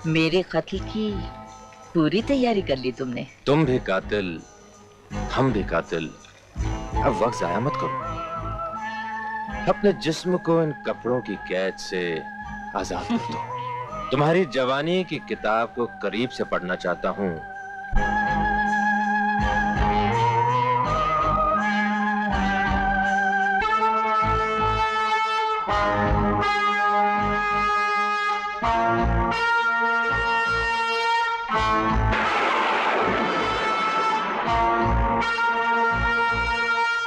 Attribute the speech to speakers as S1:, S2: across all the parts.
S1: मेरे कत्ल की पूरी तैयारी कर ली तुमने?
S2: तुम भी कातिल, हम भी कातिल। अब वक्त जाया मत करो। अपने जिस्म को इन कपड़ों की कैद से आजाद कर दो। तुम्हारी जवानी की किताब को करीब से पढ़ना चाहता हूं।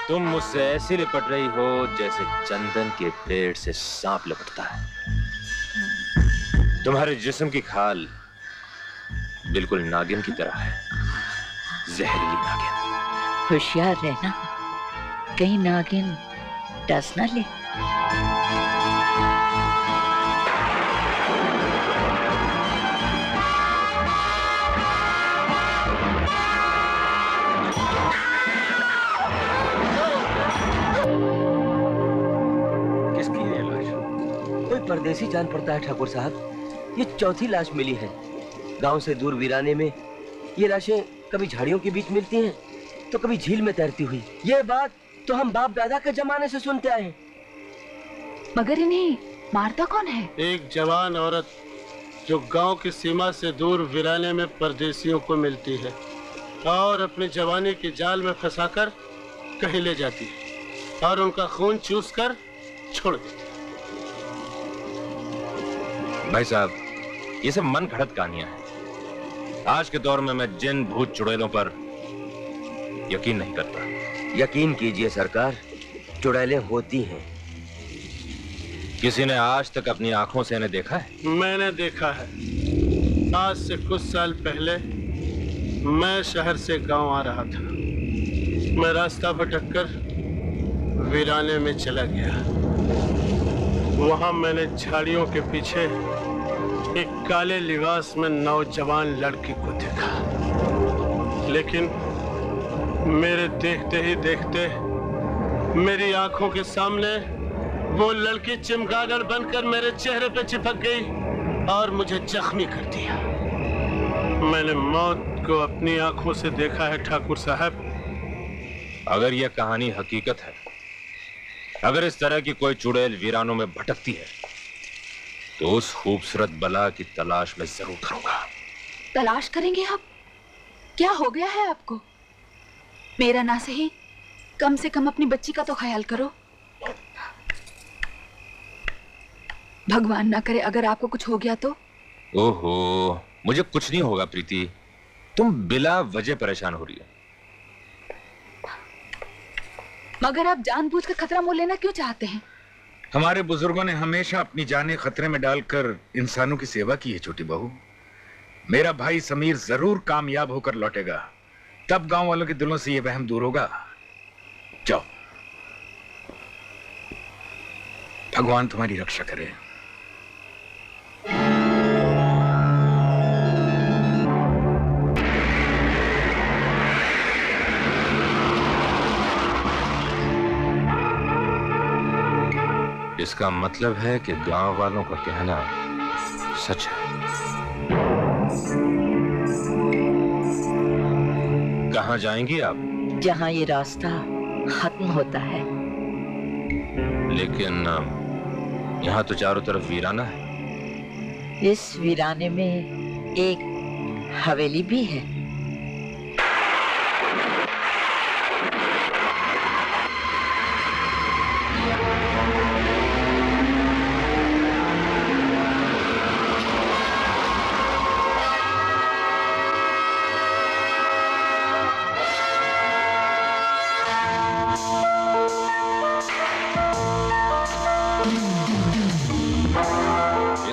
S2: तुम मुझसे ऐसी लिपट रही हो जैसे चंदन के पेड़ से सांप लिपटता है। तुम्हारे जिस्म की खाल बिल्कुल नागिन की तरह है, जहरीली नागिन।
S1: होशियार रहना, कहीं नागिन डस ना ले।
S3: परदेसी जान पड़ता है ठाकुर साहब। ये चौथी लाश मिली है। गांव से दूर वीराने में ये लाशें कभी झाड़ियों के बीच मिलती हैं तो कभी झील में तैरती हुई। ये बात तो हम बाप दादा के जमाने से सुनते आए हैं।
S4: मगर इन्हें मारता कौन है?
S5: एक जवान औरत जो गांव की सीमा से दूर वीराने में परदेसियों को मिलती है और अपनी जवानी के जाल में फंसाकर कहीं ले जाती है और उनका खून चूस कर छोड़ देती है।
S2: भाई साहब, ये सब मन घड़त कहानियां हैं। आज के दौर में मैं जिन भूत चुड़ैलों पर यकीन नहीं करता।
S3: यकीन कीजिए सरकार, चुड़ैलें होती हैं।
S2: किसी ने आज तक अपनी आंखों से इन्हें देखा है?
S5: मैंने देखा है। आज से कुछ साल पहले मैं शहर से गांव आ रहा था। मैं रास्ता भटककर वीराने में चला गया। वहां मैंने झाड़ियों के पीछे एक काले लिबास में नौजवान लड़की को देखा, लेकिन मेरे देखते ही देखते मेरी आंखों के सामने वो लड़की चिमगादड़ बनकर मेरे चेहरे पे चिपक गई और मुझे जख्मी कर दिया। मैंने मौत को अपनी आंखों से देखा है ठाकुर साहब।
S2: अगर यह कहानी हकीकत है, अगर इस तरह की कोई चुड़ैल वीरानों में भटकती है, तो उस खूबसूरत बला की तलाश में जरूर करूंगा।
S4: तलाश करेंगे आप? क्या हो गया है आपको? मेरा ना सही, कम से कम अपनी बच्ची का तो ख्याल करो। भगवान ना करे अगर आपको कुछ हो गया तो।
S2: ओहो, मुझे कुछ नहीं होगा प्रीति। तुम बिला वजह परेशान हो रही हो।
S4: मगर आप जानबूझकर खतरा मोल लेना क्यों चाहते हैं?
S6: हमारे बुजुर्गों ने हमेशा अपनी जानें खतरे में डालकर इंसानों की सेवा की है छोटी बहू। मेरा भाई समीर जरूर कामयाब होकर लौटेगा, तब गांव वालों के दिलों से यह वहम दूर होगा। जाओ, भगवान तुम्हारी रक्षा करे।
S2: इसका मतलब है कि गांव वालों का कहना सच है। कहां जाएंगी आप?
S1: जहां ये रास्ता खत्म होता है।
S2: लेकिन यहाँ तो चारों तरफ वीराना है।
S1: इस वीराने में एक हवेली भी है।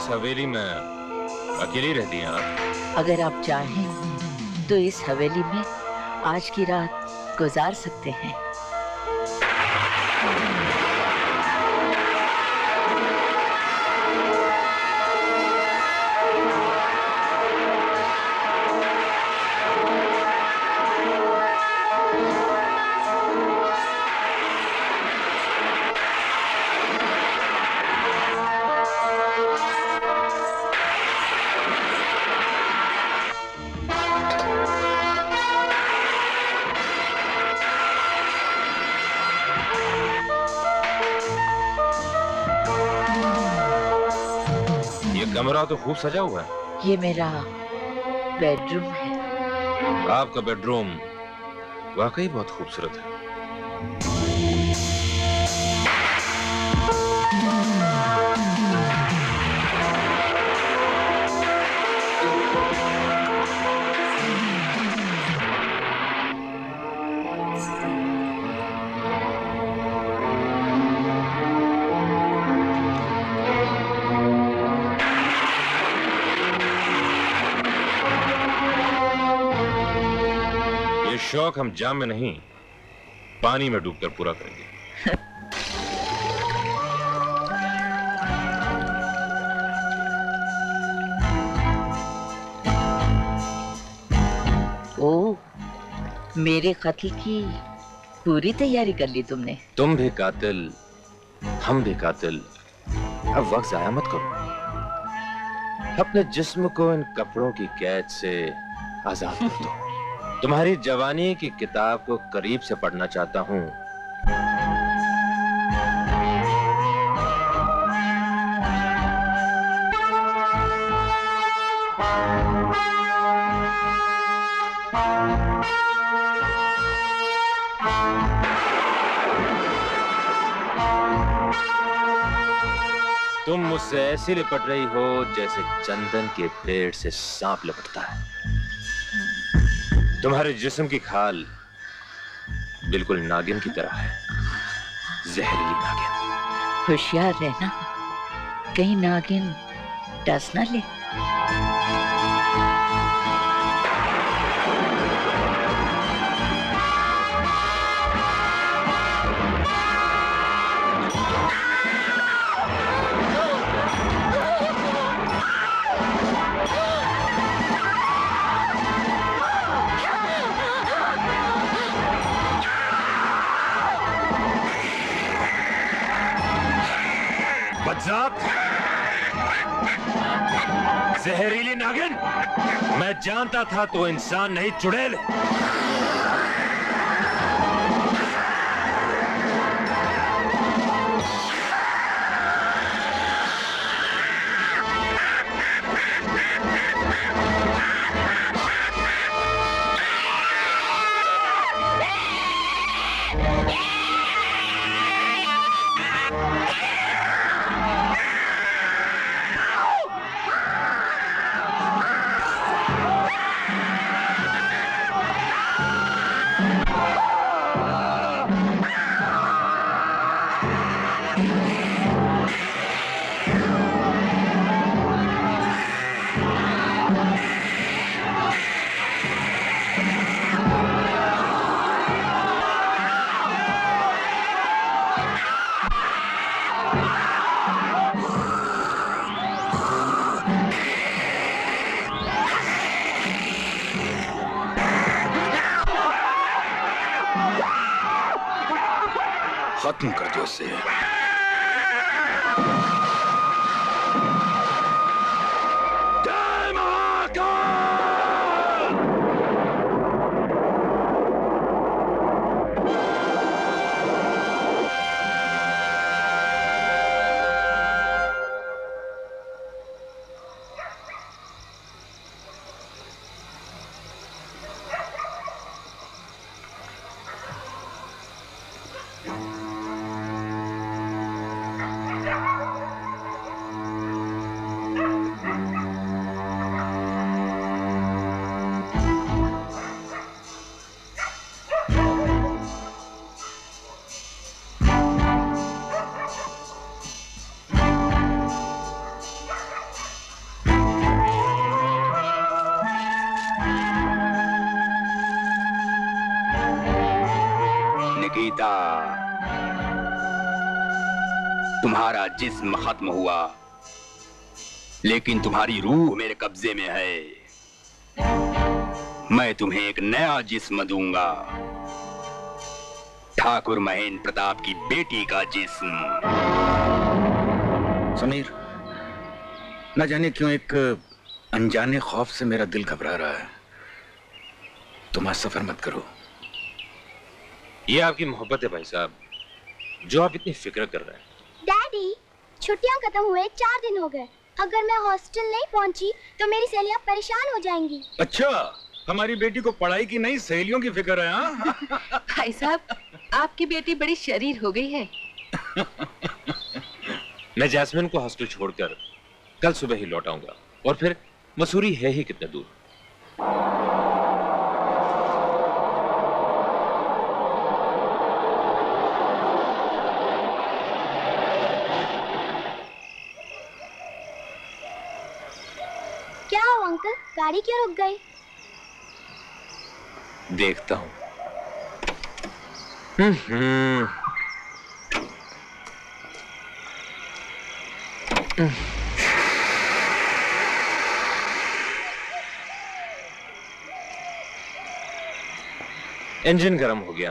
S2: हवेली में अकेली रहती हैं आप?
S1: अगर आप चाहें तो इस हवेली में आज की रात गुजार सकते हैं।
S2: कमरा तो खूब सजा हुआ है।
S1: ये मेरा बेडरूम है।
S2: आपका बेडरूम वाकई बहुत खूबसूरत है। ये शौक हम जाम में नहीं, पानी में डूबकर पूरा करेंगे।
S1: ओ, मेरे कत्ल की पूरी तैयारी कर ली तुमने।
S2: तुम भी कातिल, हम भी कातिल। अब वक्त जाया मत करो। अपने जिस्म को इन कपड़ों की कैद से आजाद कर दो। तुम्हारी जवानी की किताब को करीब से पढ़ना चाहता हूं। तुम मुझसे ऐसी लिपट रही हो जैसे चंदन के पेड़ से सांप लिपटता है। तुम्हारे जिस्म की खाल बिल्कुल नागिन की तरह है, जहरीली नागिन।
S1: होशियार रहना, कहीं नागिन डस ना ले।
S2: बदजात, जहरीली नागिन, मैं जानता था तो इंसान नहीं चुड़ैल।
S6: खत्म कर दो उसे।
S7: निकिता, तुम्हारा जिस्म खत्म हुआ, लेकिन तुम्हारी रूह मेरे कब्जे में है। मैं तुम्हें एक नया जिस्म दूंगा, ठाकुर महेंद्र प्रताप की बेटी का जिस्म।
S6: समीर, न जाने क्यों एक अनजाने खौफ से मेरा दिल घबरा रहा है। तुम आज सफर मत करो।
S2: ये आपकी मोहब्बत है भाई साहब, जो आप इतनी फिक्र कर रहे हैं।
S8: डैडी, छुट्टियां खत्म हुए 4 दिन हो गए। अगर मैं हॉस्टल नहीं पहुंची तो मेरी सहेलियां परेशान हो जाएंगी।
S6: अच्छा, हमारी बेटी को पढ़ाई की नहीं सहेलियों की फिक्र है। हाँ?
S4: भाई साहब, आपकी बेटी बड़ी शरीर हो गई है।
S2: मैं जैस्मिन को हॉस्टल छोड़कर कल सुबह ही लौट आऊंगा, और फिर मसूरी है ही कितने दूर।
S8: क्या हो अंकल, गाड़ी क्यों रुक गई?
S2: देखता हूं। इंजन गर्म हो गया।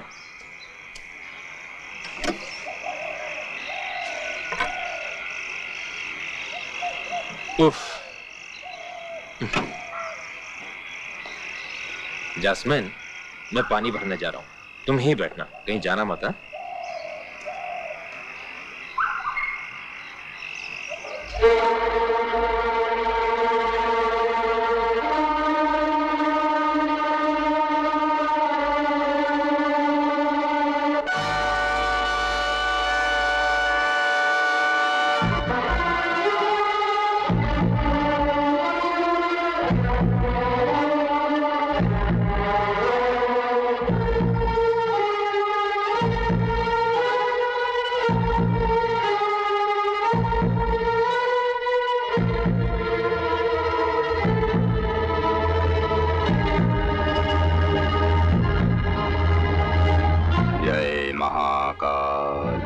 S2: उफ। जैस्मिन, मैं पानी भरने जा रहा हूं, तुम ही बैठना, कहीं जाना मत। हाँ?
S7: जय महाकाल।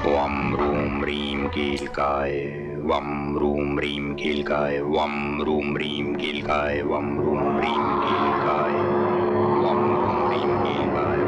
S7: वम रूम रीम कीलकाय, वम रूम रीम कीलकाय, वम रूम रीम कीलकाय, वम रूम रीम कीलकाय, वम रूम रीम कीलकाय,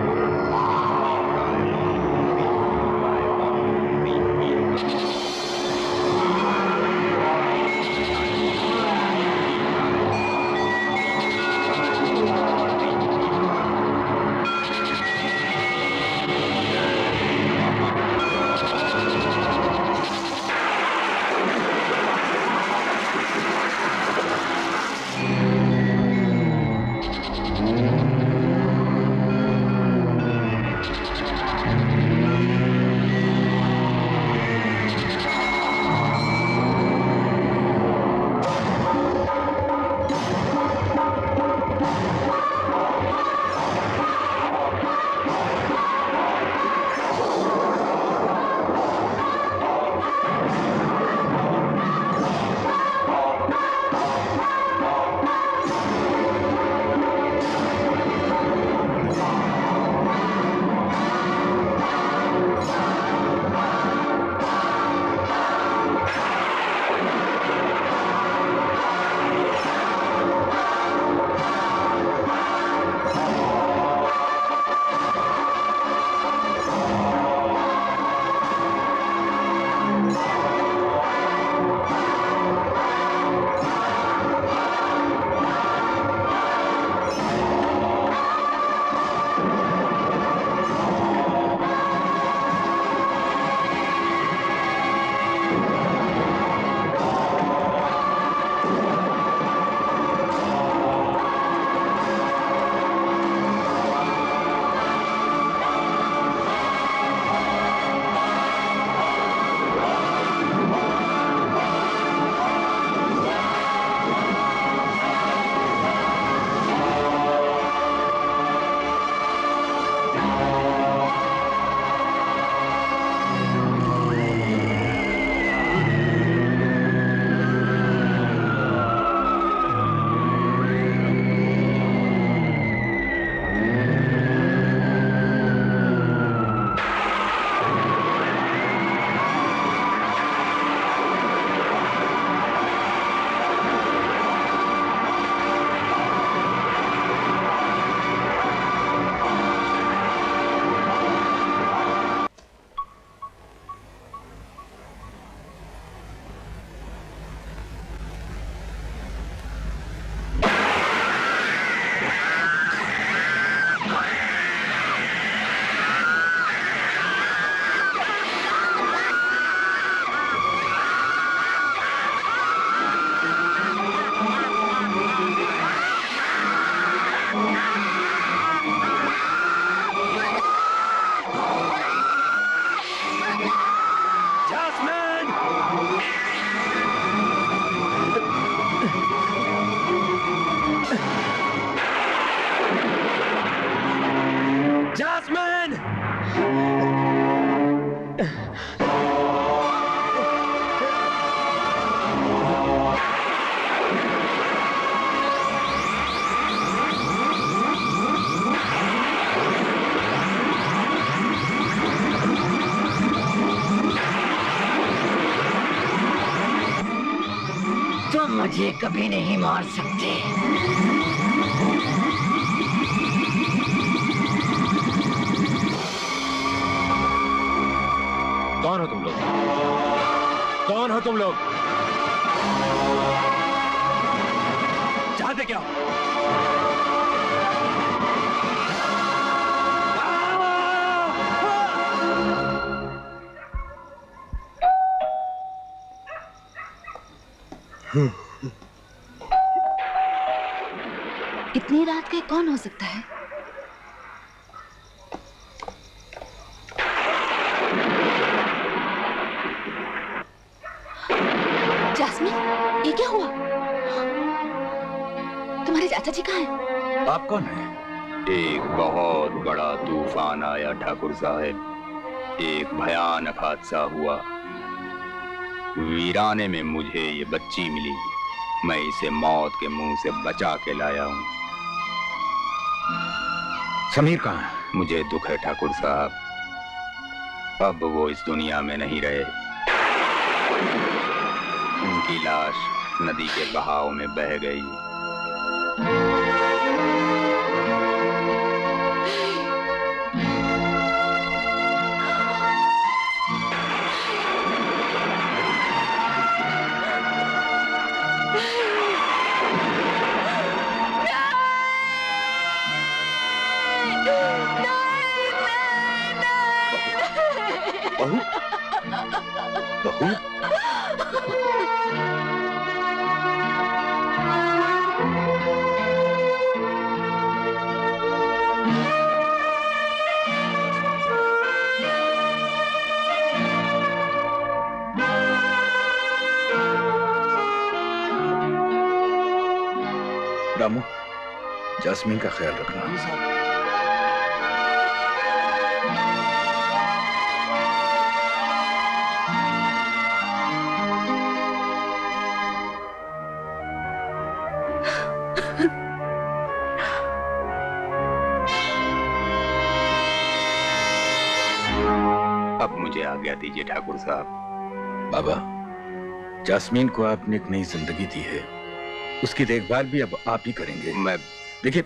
S1: मुझे कभी नहीं मार सकते।
S2: कौन हो तुम लोग? कौन हो तुम लोग? चाहते क्या हो?
S4: इतनी रात के कौन हो सकता है? जास्मिन, ये क्या हुआ? तुम्हारे चाचा जी कहाँ हैं?
S6: आप कौन हैं?
S7: एक बहुत बड़ा तूफान आया ठाकुर साहब। एक भयानक हादसा हुआ। वीराने में मुझे ये बच्ची मिली। मैं इसे मौत के मुंह से बचा के लाया हूँ।
S6: समीर कहाँ है?
S7: मुझे दुख है ठाकुर साहब, अब वो इस दुनिया में नहीं रहे। उनकी लाश नदी के बहाव में बह गई।
S2: बहू, बहू,
S6: रामू, जास्मीन का ख्याल रखना।
S7: अब मुझे आज्ञा दीजिए ठाकुर साहब।
S6: बाबा, जास्मीन को आपने एक नई जिंदगी दी है, उसकी देखभाल भी अब आप ही करेंगे।
S7: मैं
S6: देखिए,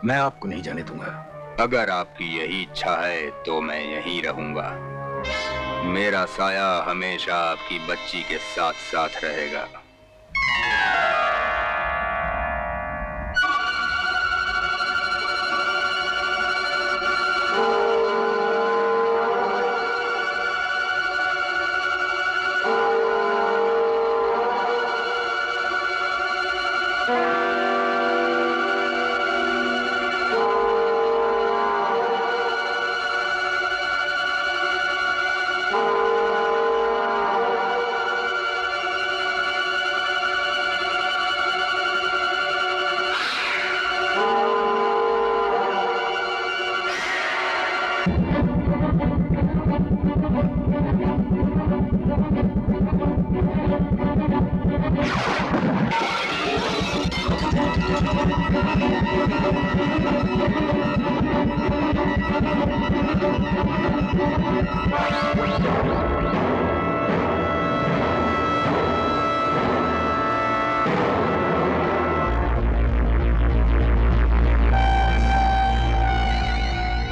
S6: मैं आपको नहीं जाने दूंगा।
S7: अगर आपकी यही इच्छा है तो मैं यहीं रहूंगा। मेरा साया हमेशा आपकी बच्ची के साथ साथ रहेगा।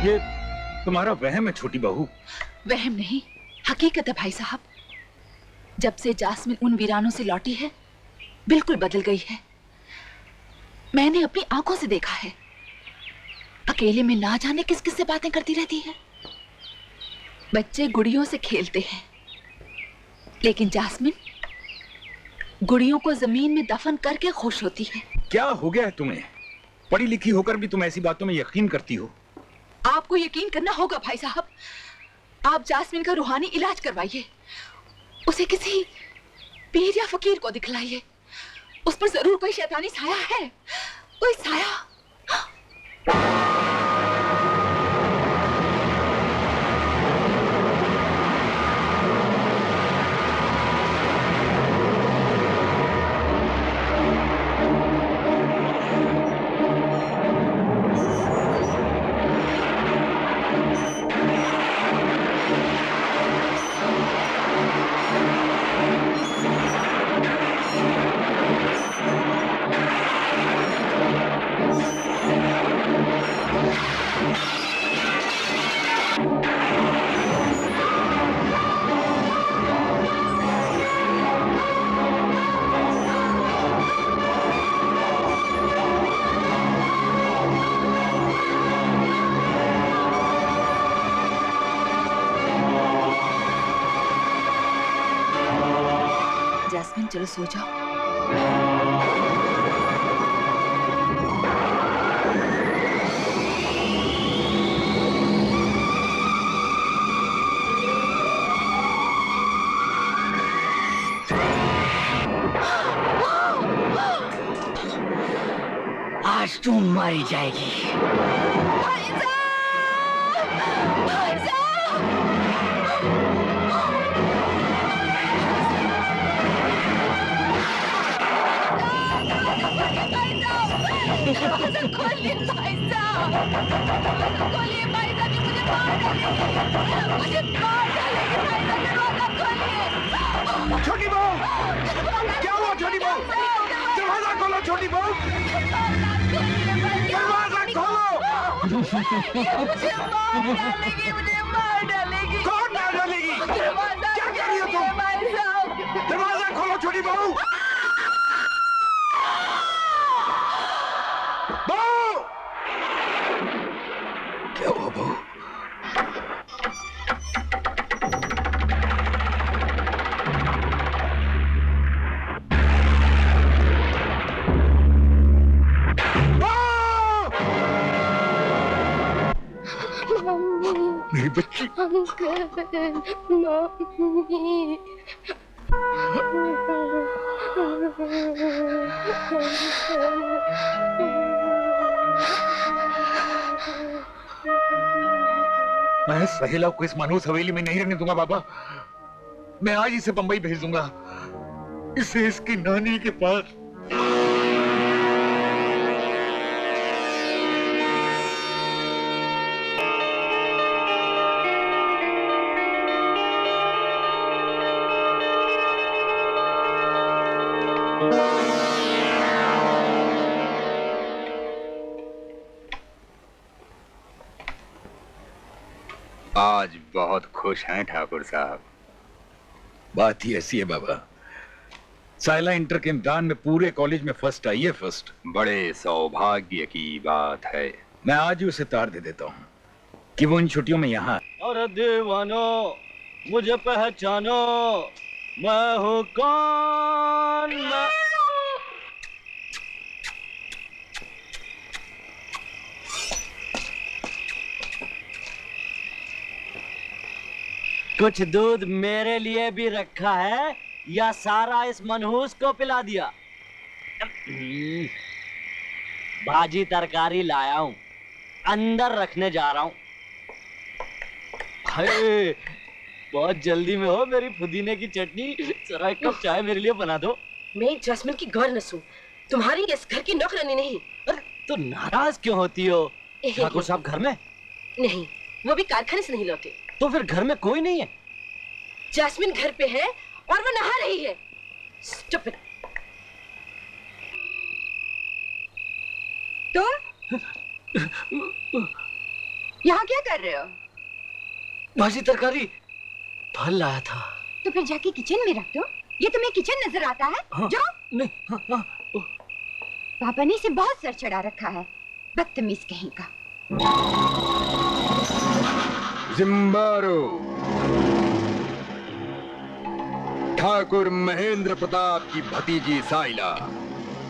S6: ये तुम्हारा वहम है छोटी बहू।
S4: वहम नहीं, हकीकत है भाई साहब। जब से जास्मिन उन वीरानों से लौटी है, बिल्कुल बदल गई है। मैंने अपनी आंखों से देखा है। अकेले में ना जाने किस किस से बातें करती रहती है। बच्चे गुड़ियों से खेलते हैं, लेकिन जास्मिन गुड़ियों को जमीन में दफन करके खुश होती है।
S6: क्या हो गया है तुम्हें? पढ़ी लिखी होकर भी तुम ऐसी बातों में यकीन करती हो?
S4: आपको यकीन करना होगा भाई साहब। आप जास्मिन का रूहानी इलाज करवाइए, उसे किसी पीर या फकीर को दिखलाइए। उस पर जरूर कोई शैतानी साया है, कोई साया। चलो सो जाओ।
S3: आज तू मारी जाएगी।
S4: खोलिए भाई साहब, खोलिए भाई साहब, मुझे मार डालेगी, मुझे मार डालेगी भाई साहब, दरवाजा खोलिए।
S6: छोटी बहू, क्या हुआ छोटी बहू? दरवाजा खोलो छोटी बहू, दरवाजा खोलो।
S4: मुझे मार डालेगी।
S6: कौन मार डालेगी? क्या कह रही हो तुम?
S4: भाई साहब,
S6: दरवाजा खोलो छोटी बहू। बहू, क्या हुआ बहू? मेरी बच्ची, मैं सहेला को इस मनहूस हवेली में नहीं रहने दूंगा बाबा। मैं आज इसे बंबई भेज दूंगा, इसे इसकी नानी के पास।
S7: आज बहुत खुश हैं ठाकुर साहब।
S6: बात ही ऐसी है बाबा, साइला इंटर के इम्तिहान में पूरे कॉलेज में फर्स्ट आई है, फर्स्ट।
S7: बड़े सौभाग्य की बात है।
S6: मैं आज ही उसे तार दे देता हूँ कि वो इन छुट्टियों में यहाँ।
S3: और दीवानो मुझे पहचानो, मैं हूँ कौन। कुछ दूध मेरे लिए भी रखा है या सारा इस मनहूस को पिला दिया? भाजी तरकारी लाया हूं, अंदर रखने जा रहा हूं। हाय, बहुत जल्दी में हो मेरी पुदीने की चटनी, जरा एक कप चाय मेरे लिए बना दो।
S9: मैं जैस्मिन की गवर्नेस हूँ, तुम्हारी इस घर की नौकरानी नहीं।
S3: अरे तो नाराज क्यों होती हो? ठाकुर साहब घर में
S9: नहीं, वो भी कारखाने से नहीं लौटे।
S3: तो फिर घर में कोई नहीं है?
S9: जैस्मिन घर पे है और वो नहा रही है। Stupid.
S10: तो यहाँ क्या कर रहे हो?
S3: भाजी तरकारी फल लाया था।
S10: तो फिर जाके किचन में रख दो। ये तुम्हें किचन नजर आता है?
S3: हाँ,
S10: जाओ।
S3: नहीं, हाँ,
S10: पापा ने इसे बहुत सर चढ़ा रखा है, बदतमीज कहीं का।
S7: जिम्बारो, ठाकुर महेंद्र प्रताप की भतीजी साइला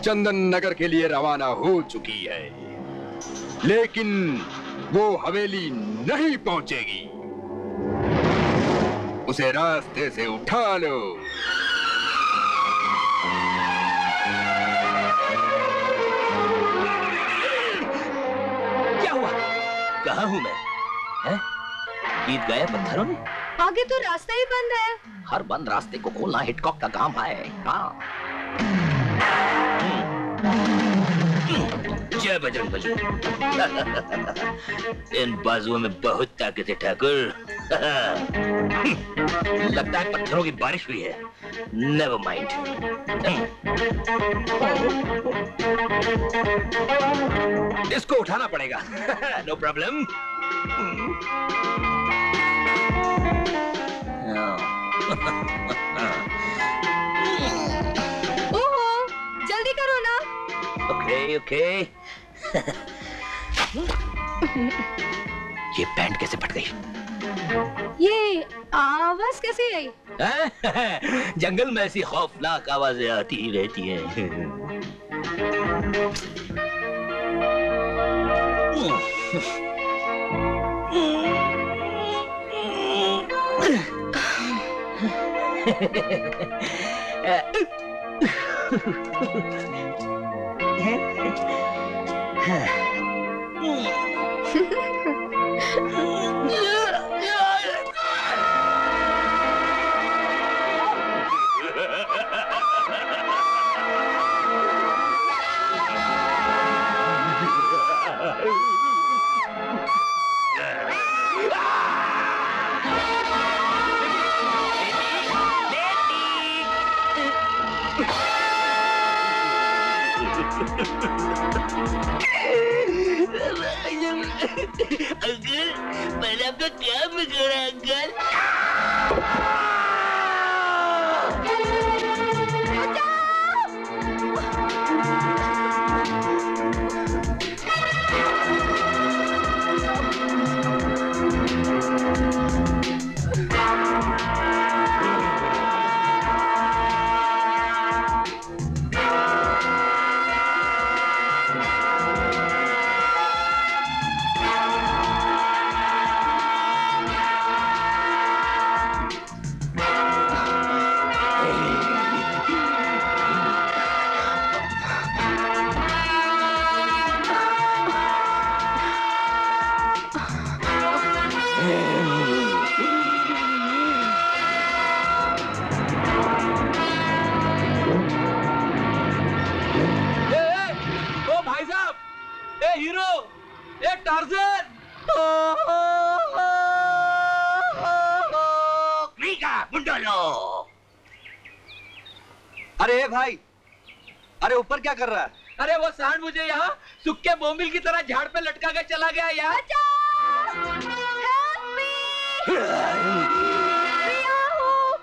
S7: चंदन नगर के लिए रवाना हो चुकी है, लेकिन वो हवेली नहीं पहुंचेगी। उसे रास्ते से उठा लो।
S3: क्या हुआ? कहाँ हूँ मैं? हैं? ईद गए पत्थरों ने?
S10: आगे तो रास्ता ही बंद है।
S2: हर बंद रास्ते को खोलना हिटकॉक का काम है। हाँ।
S3: जय बजरंगबली। इन बाजुओं में बहुत ताकत है ठाकुर। लगता है पत्थरों की बारिश हुई है। Never mind. इसको उठाना पड़ेगा। No problem.
S10: ओहो, जल्दी करो ना।
S3: Okay okay. ये पैंट कैसे फट गई?
S9: ये आवाज कैसे आई?
S3: जंगल में ऐसी खौफनाक आवाजें आती ही रहती हैं। अंकल, मैंने आपका क्या बिगाड़ा अंकल?
S11: अरे भाई, अरे ऊपर क्या कर रहा है?
S3: अरे वो सांड मुझे यहाँ सुक्के बोमिल की तरह झाड़ पे लटका के चला गया यार।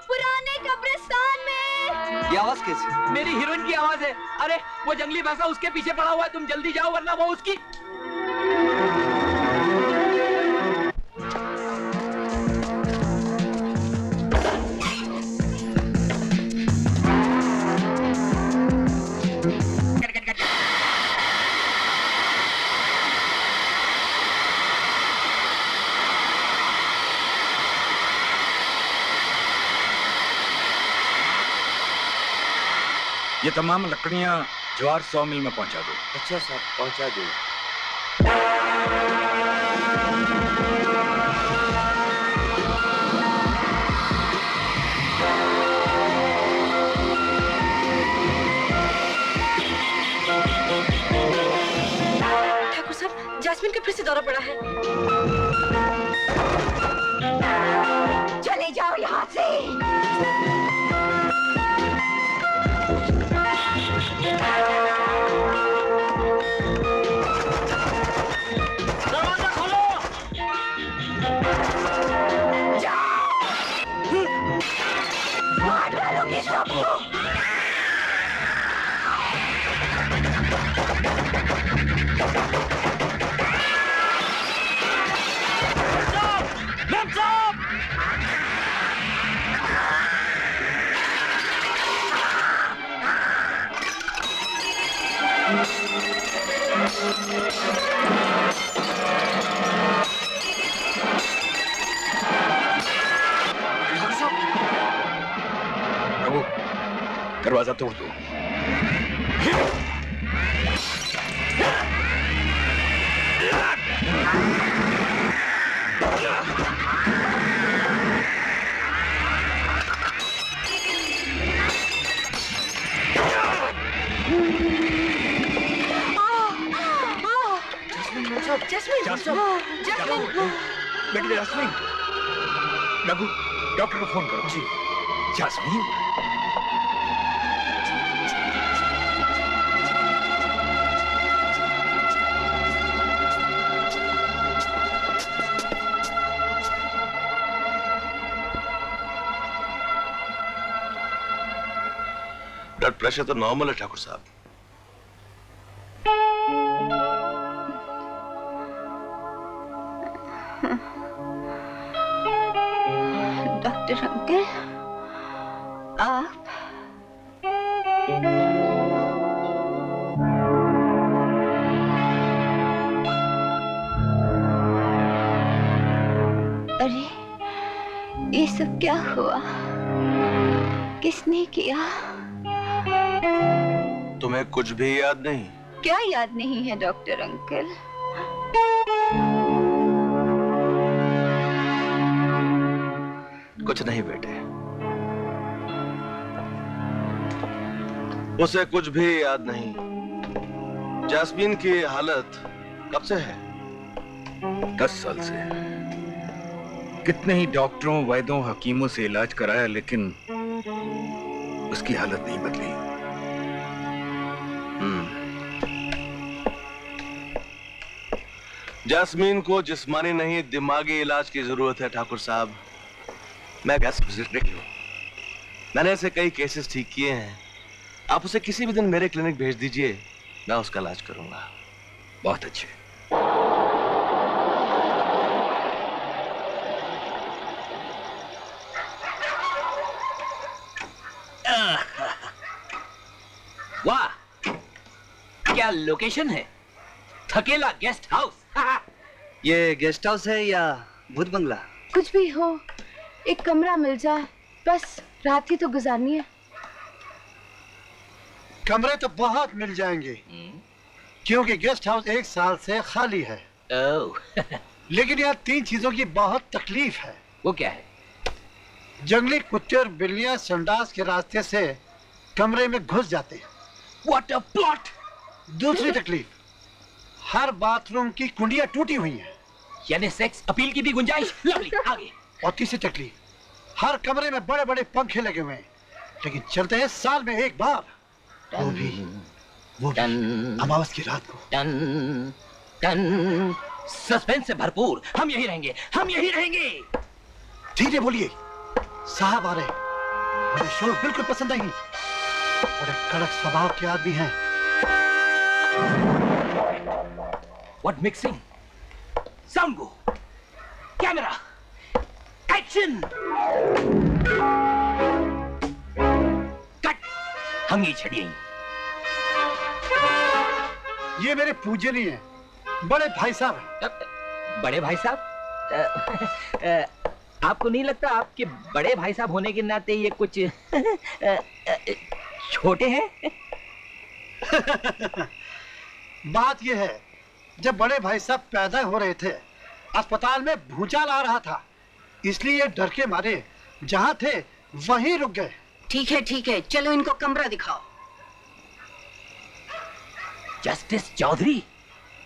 S8: पुराने कब्रिस्तान में।
S11: ये आवाज कैसी?
S3: मेरी हीरोइन की आवाज है। अरे वो जंगली भैंसा उसके पीछे पड़ा हुआ है, तुम जल्दी जाओ वरना वो उसकी।
S6: ये तमाम लकड़ियां ज्वार सॉ मिल में पहुंचा दो।
S3: अच्छा साहब, पहुंचा दो।
S9: ठाकुर साहब, जास्मिन का फिर से दौरा पड़ा है।
S10: चले जाओ यहाँ से।
S3: दरवाजा खोलो।
S10: मार डालोगे सबको।
S6: प्रभु, दरवाजा तोड़ दो। बेटी जास्मीन, रघु, डॉक्टर को फोन करो। जी। जास्मीन,
S12: ब्लड प्रेशर तो नॉर्मल है ठाकुर साहब।
S10: डॉक्टर अंकल, आप अरे ये सब क्या हुआ? किसने किया?
S12: तुम्हें कुछ भी याद नहीं?
S10: क्या याद नहीं है डॉक्टर अंकल?
S12: कुछ नहीं बेटे, उसे कुछ भी याद नहीं। जास्मीन की हालत कब से है?
S6: 10 साल से। कितने ही डॉक्टरों, वैद्यों, हकीमों से इलाज कराया, लेकिन उसकी हालत नहीं बदली।
S12: जास्मीन को जिस्मानी नहीं दिमागी इलाज की जरूरत है ठाकुर साहब। मैं गैस विजिटरी हूं, मैंने ऐसे कई केसेस ठीक किए हैं। आप उसे किसी भी दिन मेरे क्लिनिक भेज दीजिए, मैं उसका इलाज करूंगा।
S6: बहुत अच्छे।
S3: वाह, क्या लोकेशन है! थकेला गेस्ट हाउस।
S11: ये गेस्ट हाउस है या भूत बंगला?
S9: कुछ भी हो, एक कमरा मिल जाए, बस रात ही तो गुजारनी है।
S5: कमरे तो बहुत मिल जाएंगे, क्योंकि गेस्ट हाउस 1 साल से खाली है। लेकिन यहाँ 3 चीजों की बहुत तकलीफ है।
S3: वो क्या है?
S5: जंगली कुत्ते और बिल्लियां संडास के रास्ते से कमरे में घुस जाते हैं।
S3: What a plot!
S5: दूसरी तकलीफ, हर बाथरूम की कुंडियां टूटी हुई हैं।
S3: यानी सेक्स अपील की भी गुंजाइश। लवली, आगे।
S5: और तीसरी तकलीफ, हर कमरे में बड़े बड़े पंखे लगे हुए हैं, लेकिन चलते हैं साल में 1 बार, वो भी अमावस की रात को।
S3: टन टन, सस्पेंस से भरपूर। हम यही रहेंगे, हम यही रहेंगे।
S5: धीरे बोलिए, साहब आ रहे। मुझे शोर बिल्कुल पसंद नहीं। बड़े कड़क स्वभाव के आदमी हैं।
S3: What mixing? Sound go. Camera. Action. Cut. हंगी छड़िए।
S5: ये मेरे पूजनी हैं, बड़े भाई साहब।
S3: बड़े भाई साहब? आपको नहीं लगता आपके बड़े भाई साहब होने के नाते ये कुछ छोटे हैं?
S5: बात ये है, जब बड़े भाई साहब पैदा हो रहे थे, अस्पताल में भूचाल आ रहा था, इसलिए डर के मारे जहां थे वहीं रुक गए।
S9: ठीक है, चलो इनको कमरा दिखाओ।
S3: जस्टिस चौधरी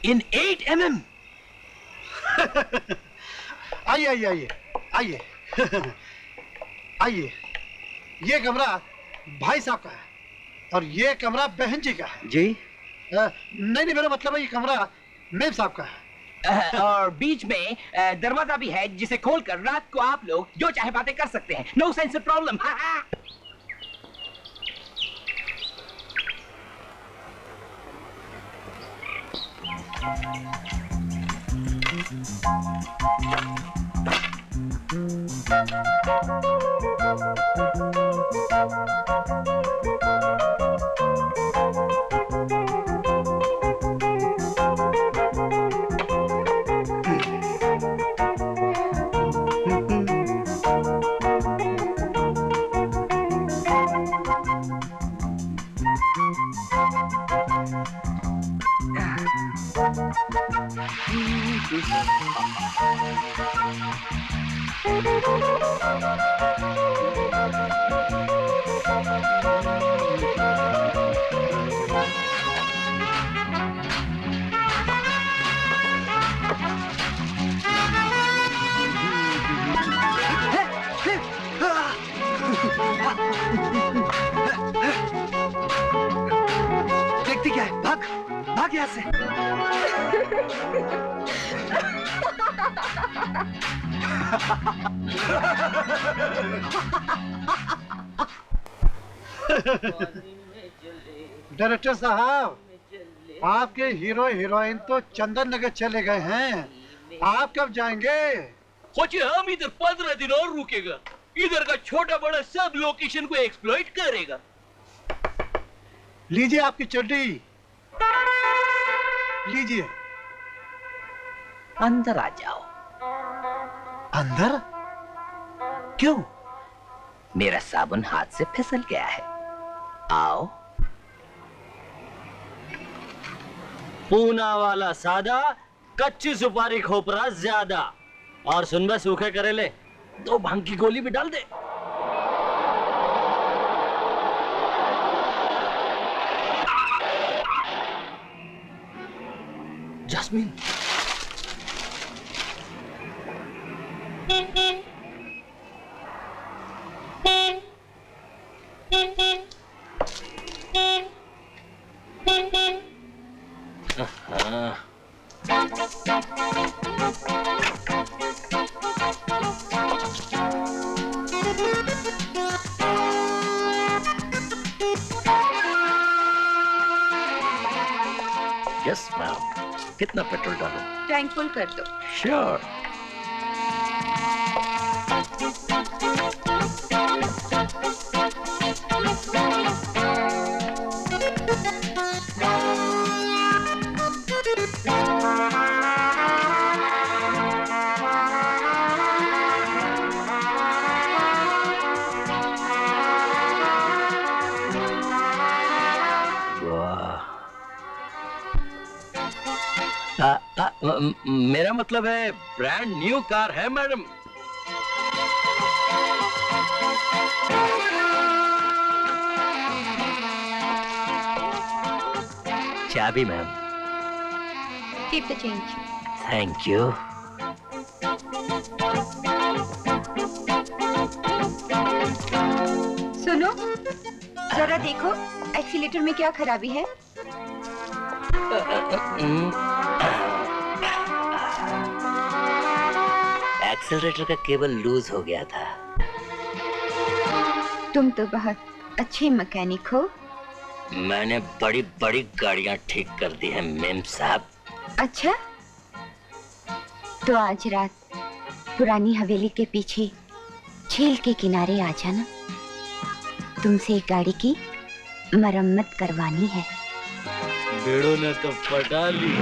S3: इन 8 mm।
S5: आइए आइए। ये कमरा भाई साहब का है और ये कमरा बहन जी का है।
S11: जी?
S5: नहीं, मेरा मतलब है ये कमरा मेम साहब का है।
S3: और बीच में दरवाजा भी है, जिसे खोलकर रात को आप लोग जो चाहे बातें कर सकते हैं। No sense of problem.
S11: देखती क्या है? भाग यहाँ से।
S5: डायरेक्टर साहब, आपके हीरो हीरोइन तो चंदन नगर चले गए हैं, आप कब जाएंगे?
S3: सोचिए हम इधर 15 दिन और रुकेगा। इधर का छोटा बड़ा सब लोकेशन को एक्सप्लॉइट करेगा।
S5: लीजिए आपकी चड्डी, लीजिए।
S1: अंदर आ जाओ।
S5: अंदर? क्यों?
S1: मेरा साबुन हाथ से फिसल गया है। आओ।
S3: पूना वाला सादा, कच्ची सुपारी खोपरा ज्यादा। और सुन बे सूखे करेले, 2 भांग की गोली भी डाल दे। Jasmine,
S1: yes ma'am. कितना पेट्रोल डालो?
S10: टैंक फुल कर दो।
S1: श्योर।
S3: मेरा मतलब है ब्रांड न्यू कार है मैडम।
S1: चाबी ma'am.
S10: Keep the change.
S1: Thank you.
S10: सुनो, जरा देखो एक्सीलेटर में क्या खराबी है।
S1: एक्सेलरेटर का केबल लूज हो गया था।
S10: तुम तो बहुत अच्छे मैकेनिक हो।
S1: मैंने बड़ी बड़ी गाड़ियां ठीक कर दी हैं मेम साहब।
S10: अच्छा, तो आज रात पुरानी हवेली के पीछे झील के किनारे आ जाना। तुमसे एक गाड़ी की मरम्मत करवानी है।
S3: बेड़ो ने तो पटा ली।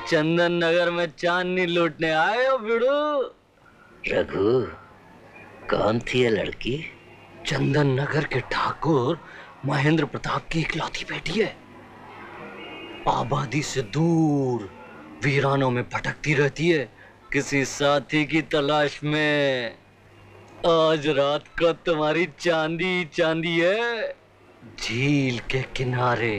S3: चंदन नगर में चांदनी लूटने आए हो बिड़ू?
S1: रघु, कौन थी ये लड़की?
S3: चंदन नगर के ठाकुर महेंद्र प्रताप की इकलौती बेटी है। आबादी से दूर वीरानों में भटकती रहती है किसी साथी की तलाश में। आज रात को तुम्हारी चांदी चांदी है झील के किनारे।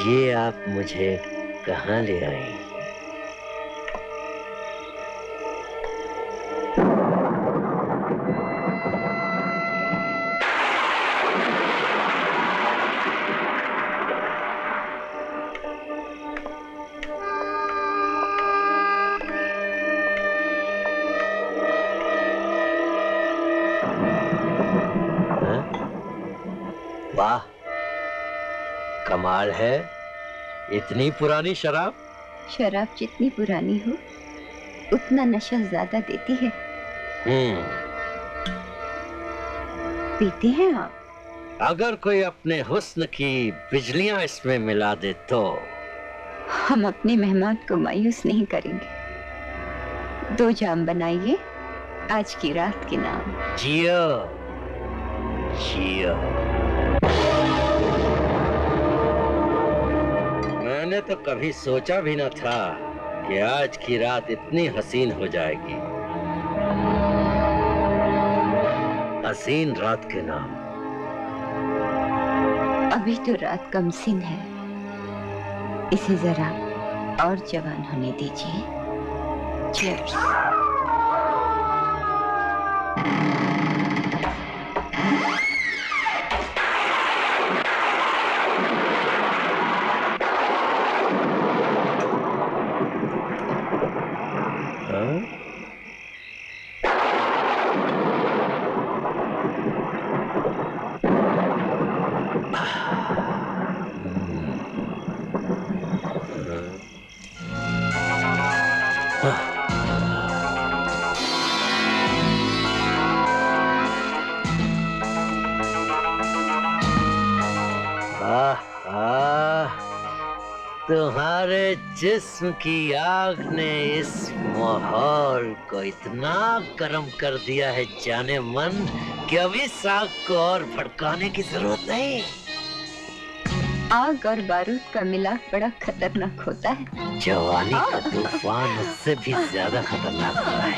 S1: ये आप मुझे कहाँ ले आई?
S3: वाह, कमाल है।
S13: इतनी पुरानी शराब?
S10: शराब जितनी पुरानी हो उतना नशा ज्यादा देती है। पीते हैं आप?
S13: अगर कोई अपने हुस्न की बिजलियां इसमें मिला दे तो?
S10: हम अपने मेहमान को मायूस नहीं करेंगे। 2 जाम बनाइए आज की रात के नाम।
S13: जियो जियो। मैंने तो कभी सोचा भी न था कि आज की रात इतनी हसीन हो जाएगी। हसीन रात के नाम।
S10: अभी तो रात कमसिन है, इसे जरा और जवान होने दीजिए। Cheers.
S13: तुम्हारे जिस्म की आग ने इस माहौल को इतना गर्म कर दिया है जाने मन कि अभी साग को और भड़काने की जरूरत नहीं।
S10: आग और बारूद का मिलाप बड़ा खतरनाक होता है।
S13: जवानी का तूफान उससे भी ज्यादा खतरनाक होता है।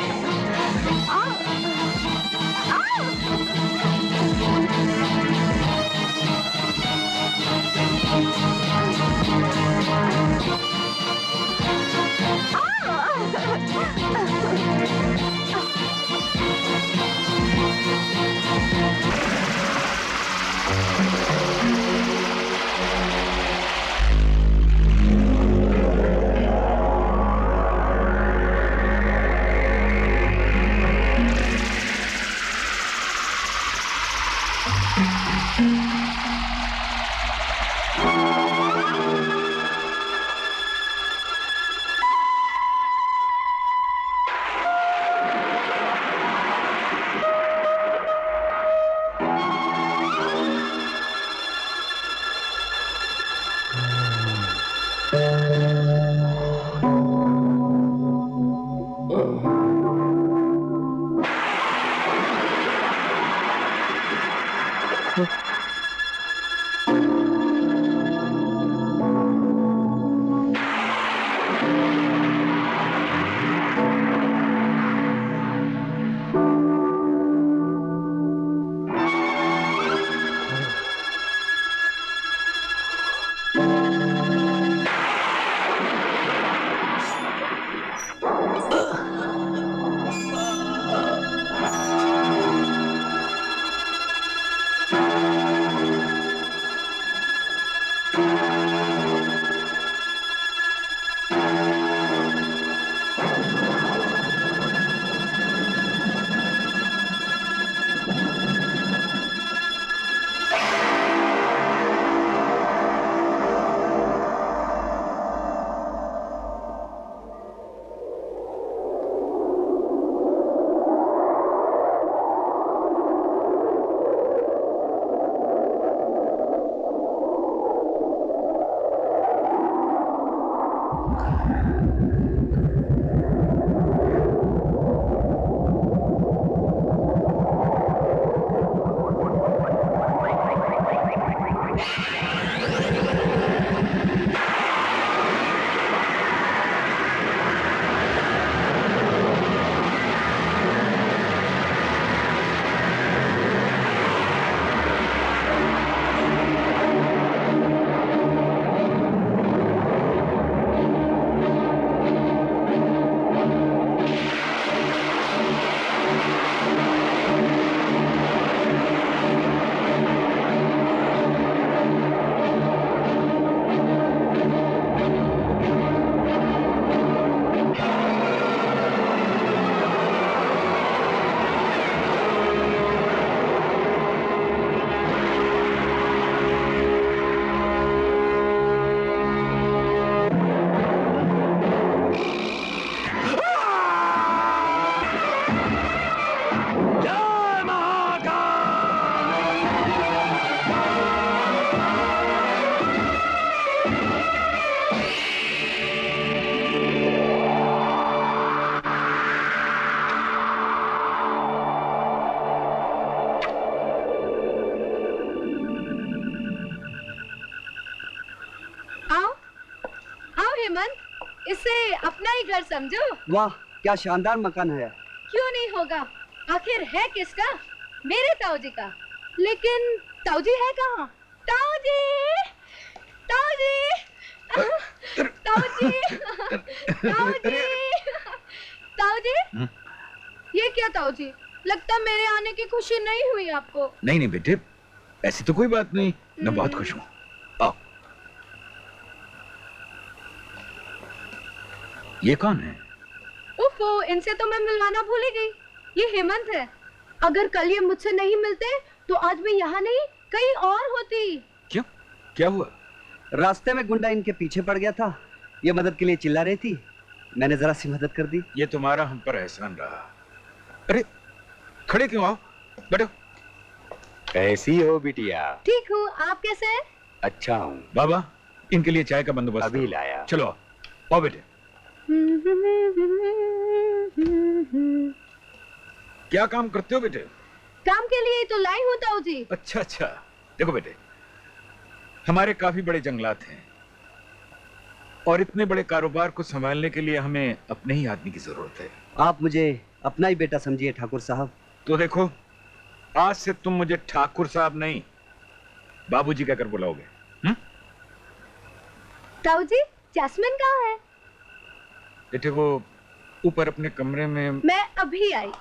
S9: हेमंत, इसे अपना ही घर समझो।
S11: वाह, क्या शानदार मकान है।
S9: क्यों नहीं होगा, आखिर है किसका? मेरे ताऊजी का। लेकिन ताऊजी है कहाँ? ताऊजी, ताऊजी, ताऊजी, ताऊजी, ताऊजी। ये क्या ताऊजी? लगता मेरे आने की खुशी नहीं हुई आपको।
S6: नहीं नहीं बेटे, ऐसी तो कोई बात नहीं, मैं बहुत खुश हूँ। आओ। ये कौन है?
S9: उफ़ो, इनसे तो मैं मिलवाना भूल ही गई। ये हेमंत है। अगर कल ये मुझसे नहीं मिलते तो आज मैं यहाँ नहीं कहीं और होती।
S6: क्यों? क्या हुआ?
S11: रास्ते में गुंडा इनके पीछे पड़ गया था, ये मदद के लिए चिल्ला रही थी, मैंने जरा सी मदद कर दी।
S6: ये तुम्हारा हम पर एहसान रहा। अरे खड़े क्यों, आओ बैठो।
S7: कैसी हो बिटिया?
S9: ठीक हूँ, आप कैसे हैं?
S7: अच्छा हूँ।
S6: बाबा, इनके लिए चाय का बंदोबस्त
S7: अभी लाया।
S6: चलो आओ बेटे। क्या काम करते हो बेटे?
S9: काम के लिए ही तो लाई हूँ ताऊजी।
S6: अच्छा अच्छा, देखो बेटे, हमारे काफी बड़े जंगलात हैं और इतने बड़े कारोबार को संभालने के लिए हमें अपने ही आदमी की जरूरत है।
S11: आप मुझे अपना ही बेटा समझिए ठाकुर साहब।
S6: तो देखो, आज से तुम मुझे ठाकुर साहब नहीं, बाबूजी कहकर बुलाओगे।
S9: ताऊजी, जैस्मिन कहाँ है?
S6: बेटे वो ऊपर अपने कमरे में।
S9: मैं अभी आई।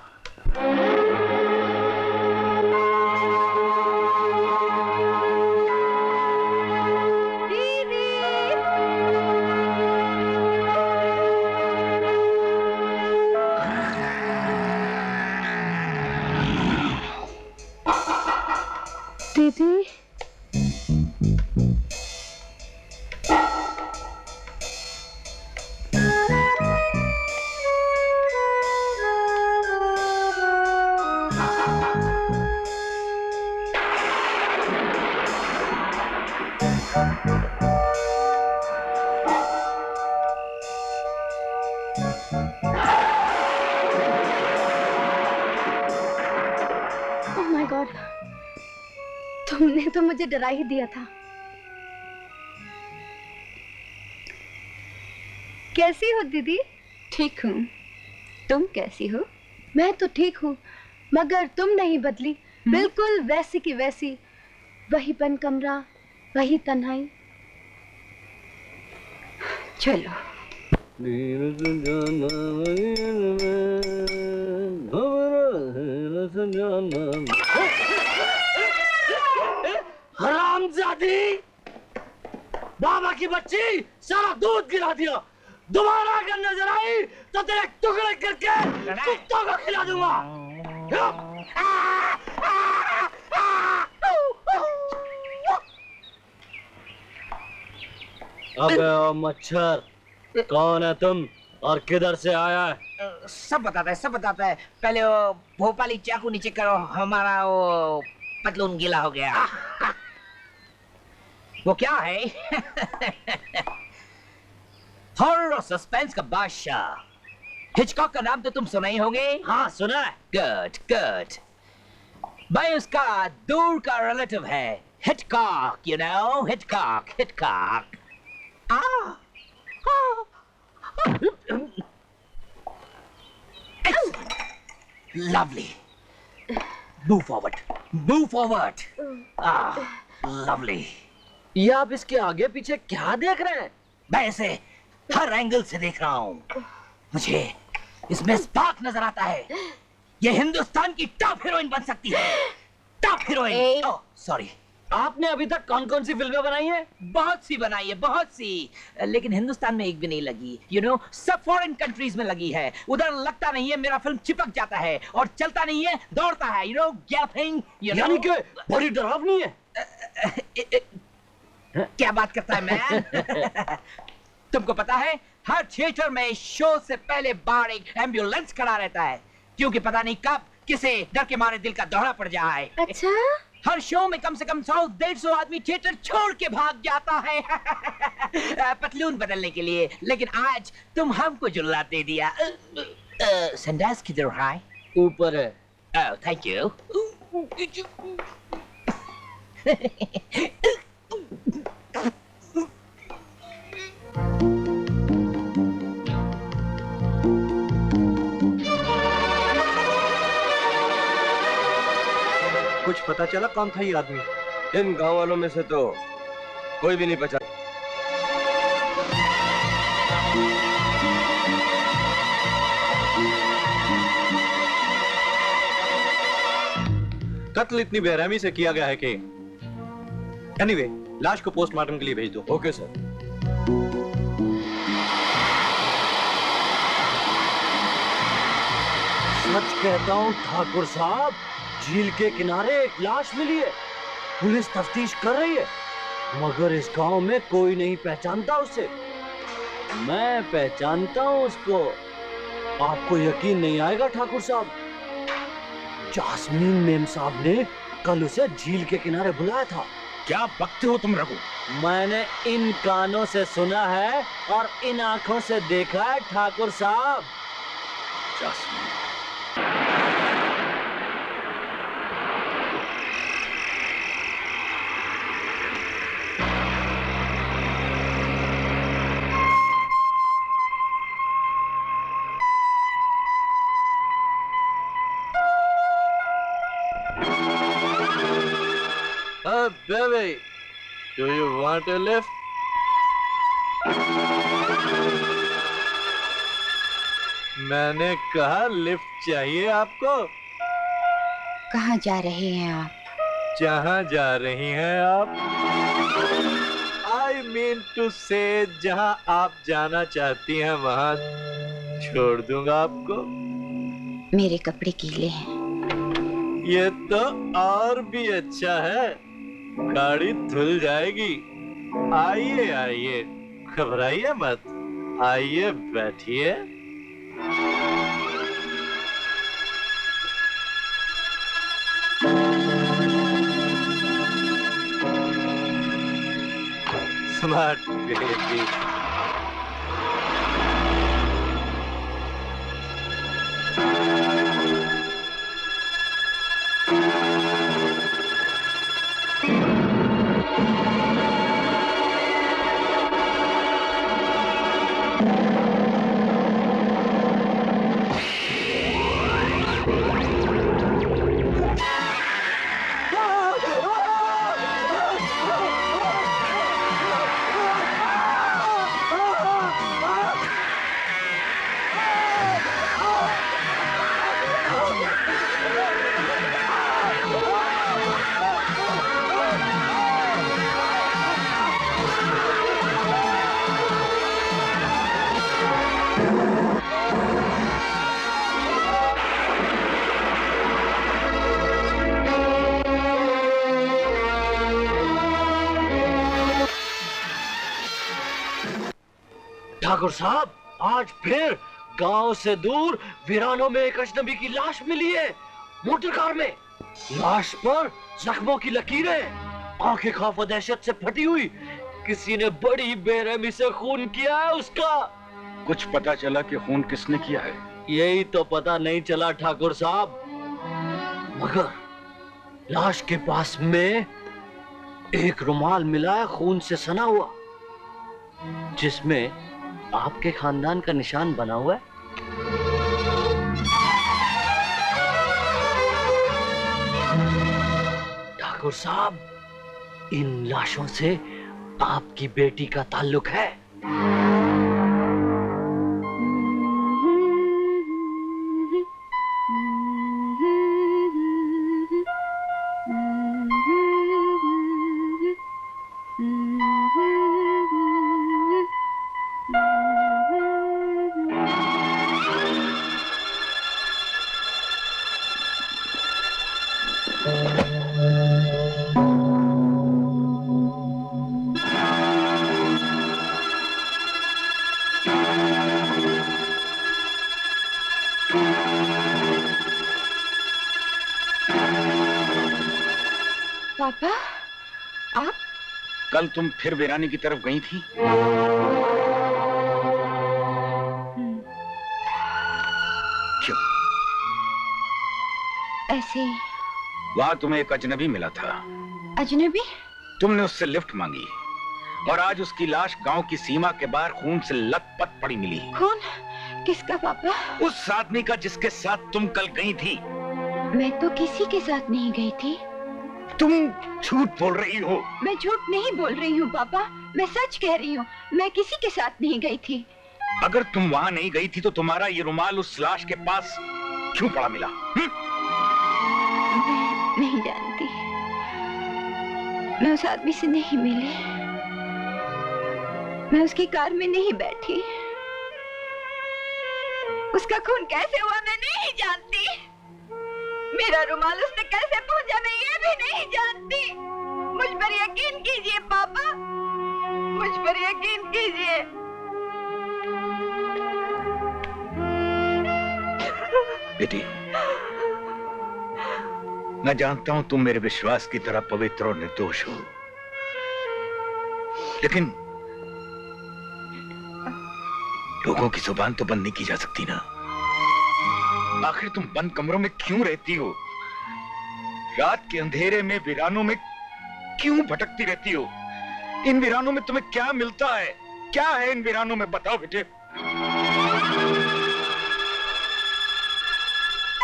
S9: दीदी, ओह माय गॉड, तुमने तो मुझे डरा ही दिया था। कैसी हो दीदी?
S10: ठीक हूँ, तुम कैसी हो?
S9: मैं तो ठीक हूँ, मगर तुम नहीं बदली। बिल्कुल वैसी की वैसी, वही बंद कमरा, वही तन्हाई।
S10: चलो।
S13: हरामजादी, बाबा की बच्ची, सारा दूध गिरा दिया। दोबारा अगर नजर आई तो तेरे टुकड़े करके कुत्तों को खिला दूंगा। अबे ओ मच्छर, कौन है तुम और किधर से आया है?
S14: सब बताता है। पहले वो भोपाली चाकू नीचे करो, हमारा वो पतलून गीला हो गया। वो क्या है? हॉरर और सस्पेंस का बादशाह, हिचकॉक का नाम तो तुम सुना ही होंगे।
S13: हाँ सुना है।
S14: Good good. भाई उसका दूर का रिलेटिव है Hitchcock, you know, Hitchcock. Lovely. Move forward. Lovely.
S13: ये आप इसके आगे पीछे क्या देख रहे हैं?
S14: मैं इसे हर एंगल से देख रहा हूँ। मुझे इसमें स्पार्क नजर आता है। ये हिंदुस्तान की टॉप हीरोइन बन सकती है। Top heroine. Oh sorry.
S13: आपने अभी तक कौन कौन सी फिल्में बनाई हैं?
S14: बहुत सी बनाई है, बहुत सी, लेकिन हिंदुस्तान में एक भी नहीं लगी। यू नो, सब फॉरेन कंट्रीज में लगी है। उधर लगता नहीं है, मेरा फिल्म चिपक जाता है और चलता नहीं है, दौड़ता है। You know, gapping.
S13: यानी कि बड़ी डरावनी है।
S14: क्या बात करता है मैन? तुमको पता है, हर थिएटर में शो से पहले बाहर एक एम्बुलेंस खड़ा रहता है, क्योंकि पता नहीं कब किसे डर के मारे दिल का दौरा पड़ जाए।
S9: अच्छा?
S14: हर शो में कम से कम 100-150 आदमी थिएटर छोड़ के भाग जाता है पतलून बदलने के लिए। लेकिन आज तुम हमको जुल्ला दे दिया। संडास किधर है?
S13: ऊपर है।
S14: Oh thank you.
S11: पता चला कौन था ये आदमी?
S3: इन गांव वालों में से तो कोई भी नहीं पहचान।
S11: कत्ल इतनी बेरहमी से किया गया है कि एनीवे, लाश को पोस्टमार्टम के लिए भेज दो।
S3: Okay sir.
S13: सच कहता हूँ ठाकुर साहब, झील के किनारे एक लाश मिली है। पुलिस तफ्तीश कर रही है, मगर इस गांव में कोई नहीं पहचानता उसे। मैं पहचानता हूँ उसको। आपको यकीन नहीं आएगा ठाकुर साहब, जास्मीन मेम साहब ने कल उसे झील के किनारे बुलाया था।
S6: क्या बकते हो तुम रघु?
S13: मैंने इन कानों से सुना है और इन आंखों से देखा है ठाकुर साहब।
S6: Jasmine.
S3: Baby, do you want a lift? मैंने कहा लिफ्ट चाहिए आपको।
S10: कहाँ जा रहे हैं आप?
S3: जहाँ जा रही हैं आप? I mean to say, जहाँ आप जाना चाहती हैं वहाँ छोड़ दूंगा आपको।
S10: मेरे कपड़े गीले हैं।
S3: ये तो और भी अच्छा है, गाड़ी धुल जाएगी। आइए आइए, घबराइए मत, आइए बैठिए। Smart baby.
S13: ठाकुर साहब, आज फिर गांव से दूर वीरानों में एक अजनबी की लाश मिली है, मोटर कार में। लाश पर जख्मों की लकीरें, आंखें खौफ और दहशत से फटी हुई। किसी ने बड़ी बेरहमी से खून किया है उसका।
S6: कुछ पता चला कि खून किसने किया है?
S13: यही तो पता नहीं चला ठाकुर साहब, मगर लाश के पास में एक रुमाल मिला है खून से सना हुआ, जिसमें आपके खानदान का निशान बना हुआ है। ठाकुर साहब, इन लाशों से आपकी बेटी का ताल्लुक है।
S10: पापा, आप?
S6: कल तुम फिर वीरानी की तरफ गई थी? क्यों?
S10: ऐसे।
S6: वहां तुम्हें एक अजनबी मिला था।
S10: अजनबी?
S6: तुमने उससे लिफ्ट मांगी और आज उसकी लाश गांव की सीमा के बाहर खून से लथपथ पड़ी मिली।
S10: खून? किसका पापा?
S6: उस आदमी का जिसके साथ तुम कल गई थी।
S10: मैं तो किसी के साथ नहीं गई थी।
S6: तुम झूठ बोल रही हो।
S10: मैं झूठ नहीं बोल रही हूँ पापा, मैं सच कह रही हूँ। मैं किसी के साथ नहीं गई थी।
S6: अगर तुम वहां नहीं गई थी तो तुम्हारा ये रुमाल उस लाश के पास क्यों पड़ा मिला?
S10: मैं नहीं जानती, मैं उस आदमी से नहीं मिली, मैं उसकी कार में नहीं बैठी, उसका खून कैसे हुआ मैं नहीं जानती, मेरा रुमाल उसने कैसे पहुंचा मैं ये भी नहीं जानती। मुझ पर यकीन कीजिए पापा, मुझ पर यकीन कीजिए।
S6: बेटी, मैं जानता हूं तुम मेरे विश्वास की तरह पवित्र और निर्दोष हो, लेकिन लोगों की जुबान तो बंद नहीं की जा सकती ना। आखिर तुम बंद कमरों में क्यों रहती हो? रात के अंधेरे में वीरानों में क्यों भटकती रहती हो? इन वीरानों में तुम्हें क्या मिलता है? क्या है इन वीरानों में, बताओ बेटे।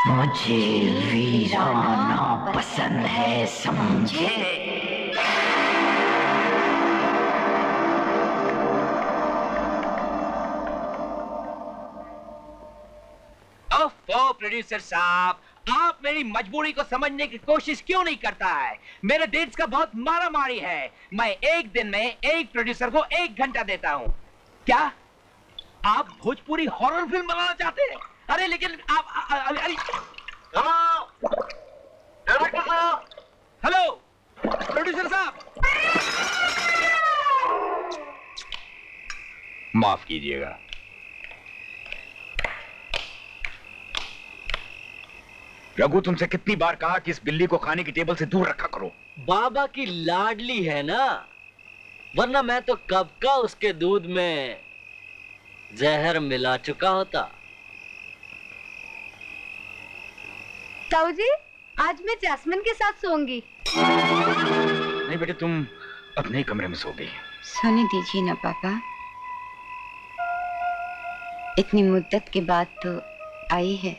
S13: मुझे वीराना पसंद है, समझे?
S14: ओह प्रोड्यूसर साहब, आप मेरी मजबूरी को समझने की कोशिश क्यों नहीं करता है? मेरे डेट्स का बहुत मारा मारी है। मैं एक दिन में एक प्रोड्यूसर को 1 घंटा देता हूँ। क्या आप भोजपुरी हॉरर फिल्म बनाना चाहते हैं? अरे लेकिन आप हेलो प्रोड्यूसर साहब,
S7: माफ कीजिएगा।
S6: रघु, तुमसे कितनी बार कहा कि इस बिल्ली को खाने की टेबल से दूर रखा करो।
S13: बाबा की लाडली है ना, वरना मैं तो कब का उसके दूध में जहर मिला चुका होता।
S9: ताऊ जी, आज मैं जैस्मिन के साथ सोऊंगी।
S6: नहीं बेटे, तुम अपने ही कमरे में सो गई।
S10: सोने दीजिए ना पापा, इतनी मुद्दत के बाद तो आई है।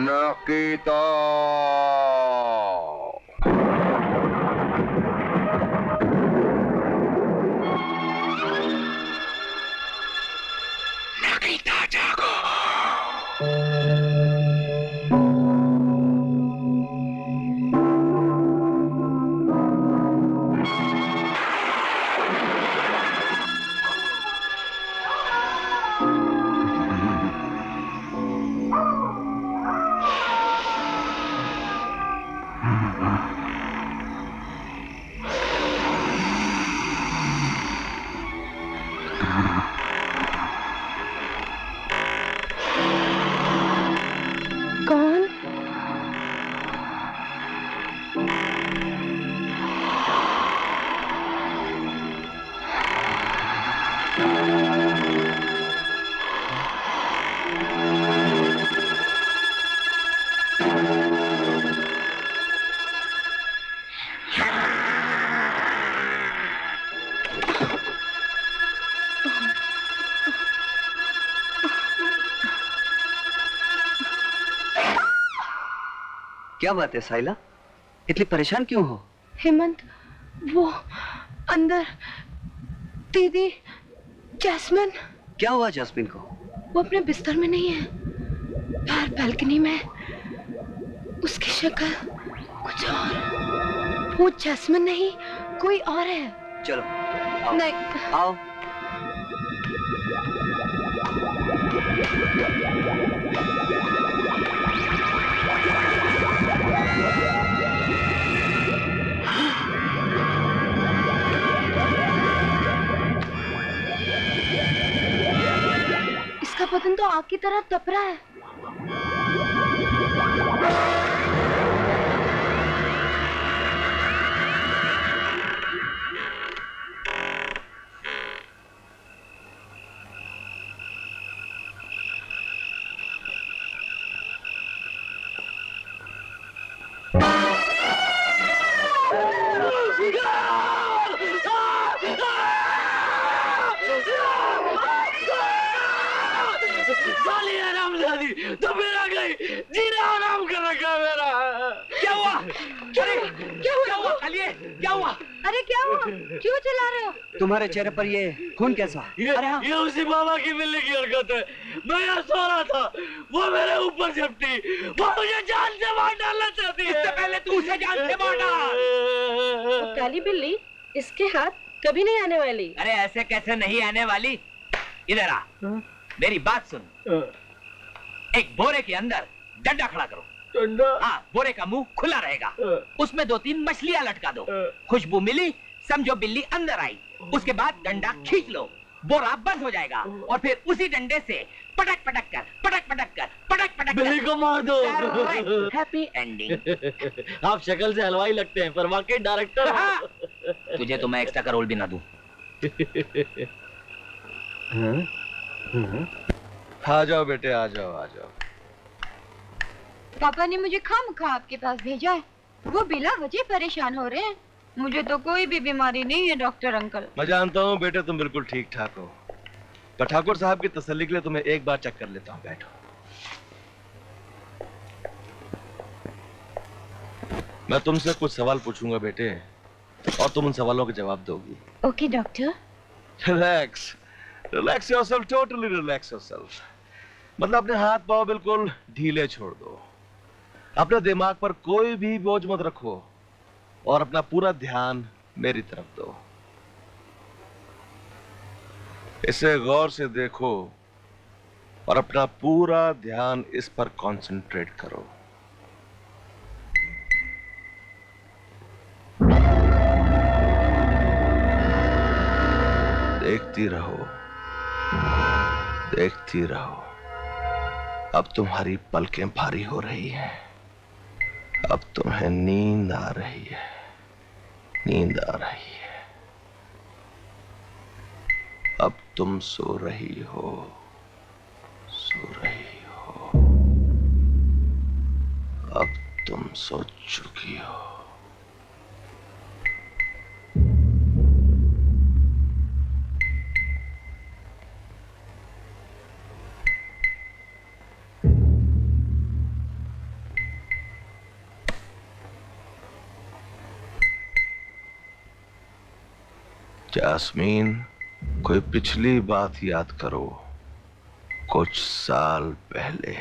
S7: नकीता
S11: क्या बात है साइला, इतनी परेशान क्यों हो?
S9: हेमंत, वो अंदर दीदी जैस्मिन।
S11: क्या हुआ जैस्मिन को?
S9: वो अपने बिस्तर में नहीं है, बाहर बालकनी में। उसकी शक्ल कुछ और, वो जैस्मिन नहीं कोई और है।
S11: चलो
S9: नहीं
S3: आओ।
S9: इसका बदन तो आग की तरह तप रहा है।
S13: साली हरामजादी तो फिर आ गई, जीना हराम कर रखा मेरा। क्या हुआ? क्या हुआ? खालिए क्या हुआ?
S9: अरे क्या हुआ? क्यों चिल्ला रहे हो?
S11: तुम्हारे चेहरे पर ये खून कैसा?
S13: ये उसी बाबा की मिलने की हरकत है। मैं यहाँ सो रहा था, वो मेरे ऊपर झपटी, वो मुझे जान से मार डालना चाहती है। इससे पहले तू उसे जान से मार डाल।
S9: काली बिल्ली इसके हाथ कभी नहीं आने वाली।
S14: अरे ऐसे कैसे नहीं आने वाली? इधर आ, मेरी बात सुन। एक बोरे के अंदर डंडा खड़ा करो। डंडा? हाँ, बोरे का मुंह खुला रहेगा, उसमें 2-3 मछलियां लटका दो। खुशबू मिली, समझो बिल्ली अंदर आई। उसके बाद डंडा खींच लो, बोरा बंद हो जाएगा और फिर उसी डंडे से पटक पटक कर
S13: बिल्ली को मार दो।
S14: Happy ending.
S13: आप शक्ल से हलवाई लगते हैं पर वाकई डायरेक्टर।
S14: तुझे तो मैं एक्स्ट्रा का रोल भी ना दूं।
S12: आ जाओ बेटे, आ जाओ आ जाओ।
S9: पापा ने मुझे खामखा आपके पास भेजा है। वो बिला वजह परेशान हो रहे हैं। मुझे तो कोई भी बीमारी नहीं है डॉक्टर अंकल।
S12: मैं जानता हूँ बेटे, तुम बिल्कुल ठीक ठाक हो, पर ठाकुर साहब की तसल्ली के लिए तुम्हें एक बार चेक कर लेता हूँ। बैठो। मैं तुमसे कुछ सवाल पूछूंगा बेटे, और तुम उन सवालों के जवाब दोगी।
S10: Okay doctor.
S12: Relax, relax yourself, totally relax yourself. मतलब अपने हाथ पांव बिल्कुल ढीले छोड़ दो, अपने दिमाग पर कोई भी बोझ मत रखो और अपना पूरा ध्यान मेरी तरफ दो। इसे गौर से देखो और अपना पूरा ध्यान इस पर कंसंट्रेट करो। देखती रहो, देखती रहो। अब तुम्हारी पलकें भारी हो रही हैं, अब तुम्हें नींद आ रही है, नींद आ रही है। अब तुम सो रही हो, सो रही हो। अब तुम सो चुकी हो। जास्मीन, कोई पिछली बात याद करो, कुछ साल पहले।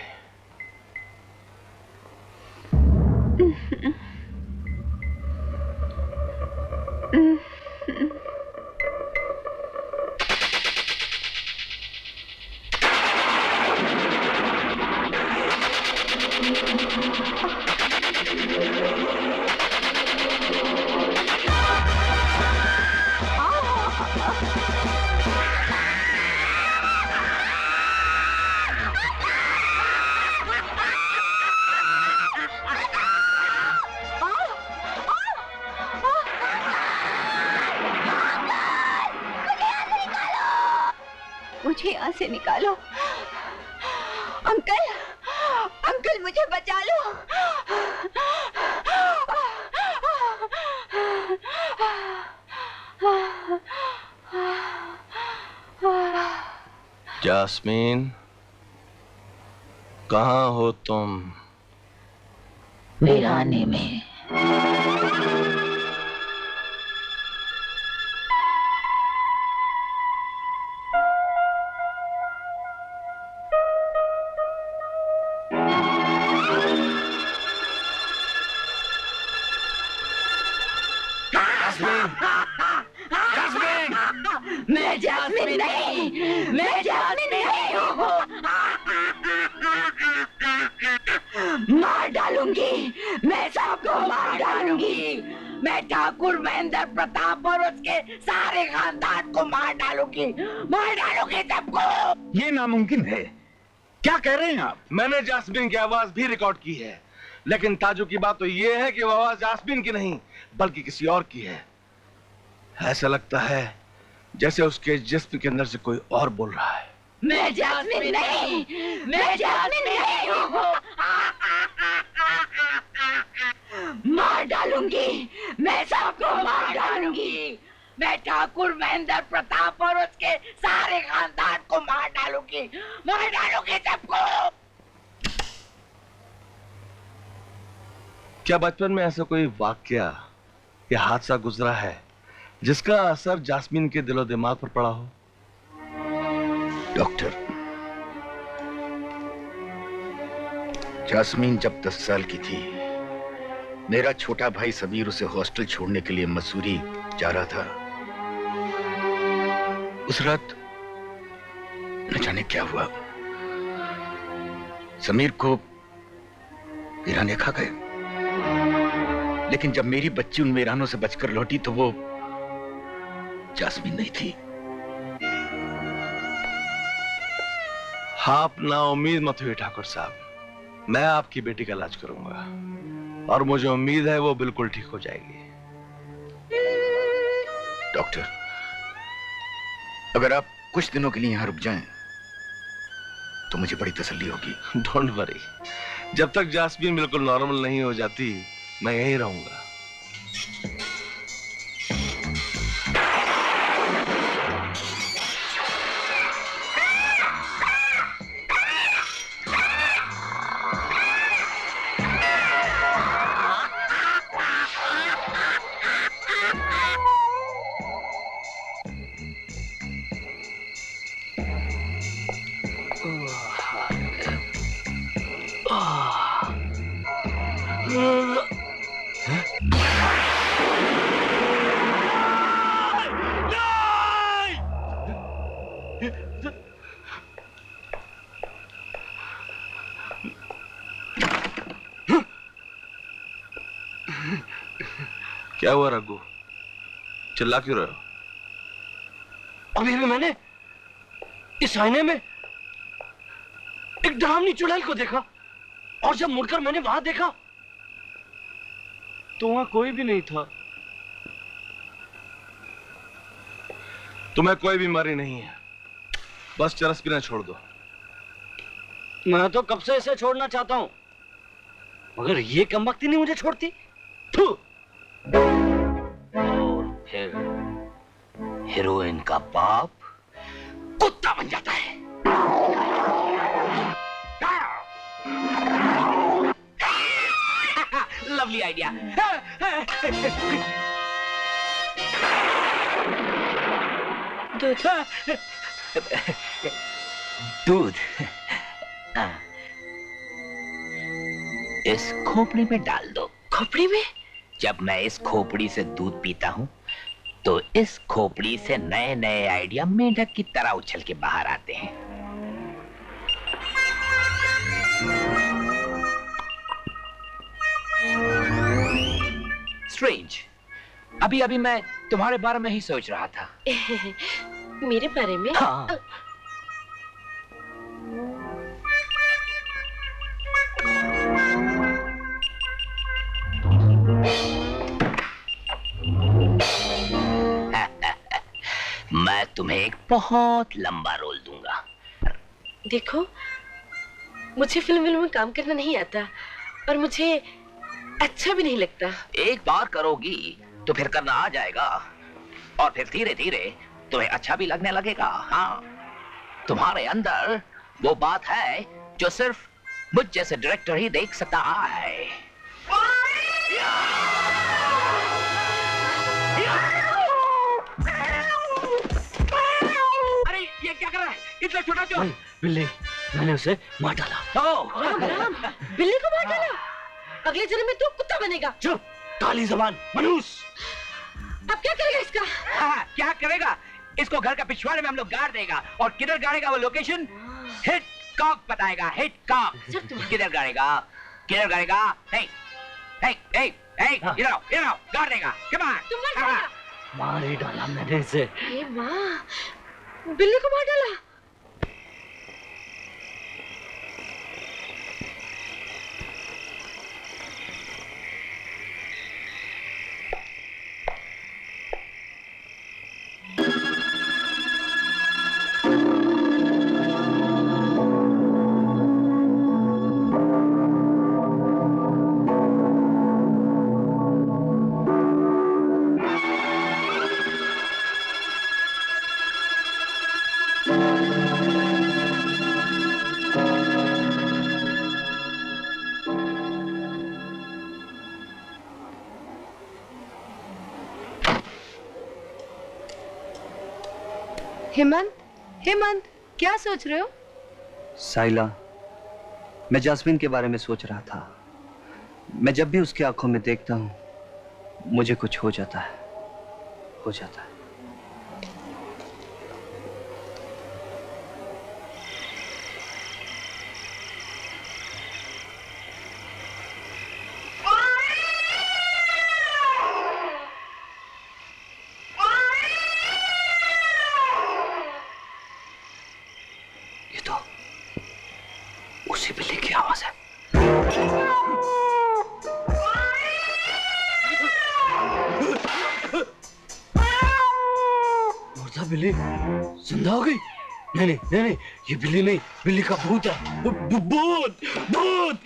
S10: मुझे यहाँ से निकालो। अंकल, अंकल मुझे बचा लो। जास्मीन, कहाँ हो तुम?
S1: वीराने में। जास्मिन नहीं, मैं जास्मिन नहीं हूँ। मार डालूंगी, मैं सबको मार डालूंगी। मैं ठाकुर महेंद्र प्रताप और उसके सारे खानदान को मार डालूंगी सबको।
S6: ये नामुमकिन है। क्या कह रहे हैं आप?
S12: मैंने जास्मिन की आवाज भी रिकॉर्ड की है, लेकिन ताजुब की बात तो ये है कि वो आवाज जास्मिन की नहीं बल्कि किसी और की है। ऐसा लगता है जैसे उसके जिस्म के अंदर से कोई और बोल रहा है।
S1: मैं जास्मिन नहीं, मैं जास्मिन नहीं हूँ। मार डालूंगी, मैं सबको मार डालूंगी। मैं ठाकुर महेंद्र प्रताप और उसके सारे खानदान को मार डालूंगी सबको।
S12: क्या बचपन में ऐसा कोई वाकया या हादसा गुजरा है जिसका असर जास्मिन के दिलो दिमाग पर पड़ा हो?
S6: डॉक्टर, जास्मीन जब 10 साल की थी, मेरा छोटा भाई समीर उसे हॉस्टल छोड़ने के लिए मसूरी जा रहा था। उस रात न जाने क्या हुआ, समीर को वीराने खा गए। लेकिन जब मेरी बच्ची उन वीरानों से बचकर लौटी तो वो जास्मीन नहीं थी।
S12: आप ना उम्मीद मत हुई ठाकुर साहब, मैं आपकी बेटी का इलाज करूंगा और मुझे उम्मीद है वो बिल्कुल ठीक हो जाएगी।
S6: डॉक्टर, अगर आप कुछ दिनों के लिए यहां रुक जाएं तो मुझे बड़ी तसल्ली होगी।
S12: डोंट वरी, जब तक जास्मिन बिल्कुल नॉर्मल नहीं हो जाती मैं यहीं रहूंगा। क्या हुआ रघु, चिल्ला क्यों रहे हो?
S3: अभी भी मैंने इस आईने में एक डरावनी चुड़ैल को देखा और जब मुड़कर मैंने वहां देखा तो वहां कोई भी नहीं था।
S12: तुम्हें कोई बीमारी नहीं है, बस चरस पीना छोड़ दो।
S3: मैं तो कब से इसे छोड़ना चाहता हूं, मगर ये कमबख्ती नहीं मुझे छोड़ती। थू। और फिर हीरोइन का बाप कुत्ता बन जाता है। Lovely idea. दूध इस खोपड़ी में डाल दो।
S4: खोपड़ी में?
S3: जब मैं इस खोपड़ी से दूध पीता हूं तो इस खोपड़ी से नए नए आइडिया मेढक की तरह उछल के बाहर आते हैं। स्ट्रेंज, अभी अभी मैं तुम्हारे बारे में ही सोच रहा था।
S15: मेरे बारे में?
S3: हाँ। मैं तुम्हें एक बहुत लंबा रोल दूंगा।
S15: देखो, मुझे फिल्म में काम करना नहीं आता और मुझे अच्छा भी नहीं लगता।
S3: एक बार करोगी तो फिर करना आ जाएगा और फिर धीरे धीरे तुम्हें अच्छा भी लगने लगेगा। हाँ, तुम्हारे अंदर वो बात है जो सिर्फ मुझ जैसे डायरेक्टर ही देख सकता है।
S14: अरे ये क्या कर रहा है? इतना छोटा क्यों?
S3: बिल्ली, मैंने उसे मार डाला।
S15: राम राम, बिल्ली को मार डाला? अगले जन्म में तू कुत्ता बनेगा।
S3: चुप, काली जबान, मनूस।
S15: अब क्या करेगा इसका?
S14: हाँ, क्या करेगा? इसको घर का पिछवाड़े में हम लोग गाड़ देगा और किधर गाड़ेगा वो लोकेशन हिट कॉक बताएगा। हिट कॉक किधर गाड़ेगा किधर गाड़ेगा? हे हे हे हे इधर आओ गाड़ देगा। कम ऑन
S13: मार ही डाला मैंने इसे।
S15: हे माँ, बिल्ली को मार डाला।
S9: हेमंत, हेमंत, क्या सोच रहे हो?
S11: साइला, मैं जास्मिन के बारे में सोच रहा था। मैं जब भी उसकी आंखों में देखता हूँ, मुझे कुछ हो जाता है।
S14: उसी बिल्ली की आवाज है।
S13: मुर्दा बिल्ली जिंदा हो गई? नहीं, ये बिल्ली नहीं, बिल्ली का भूत है। भूत भूत भूत।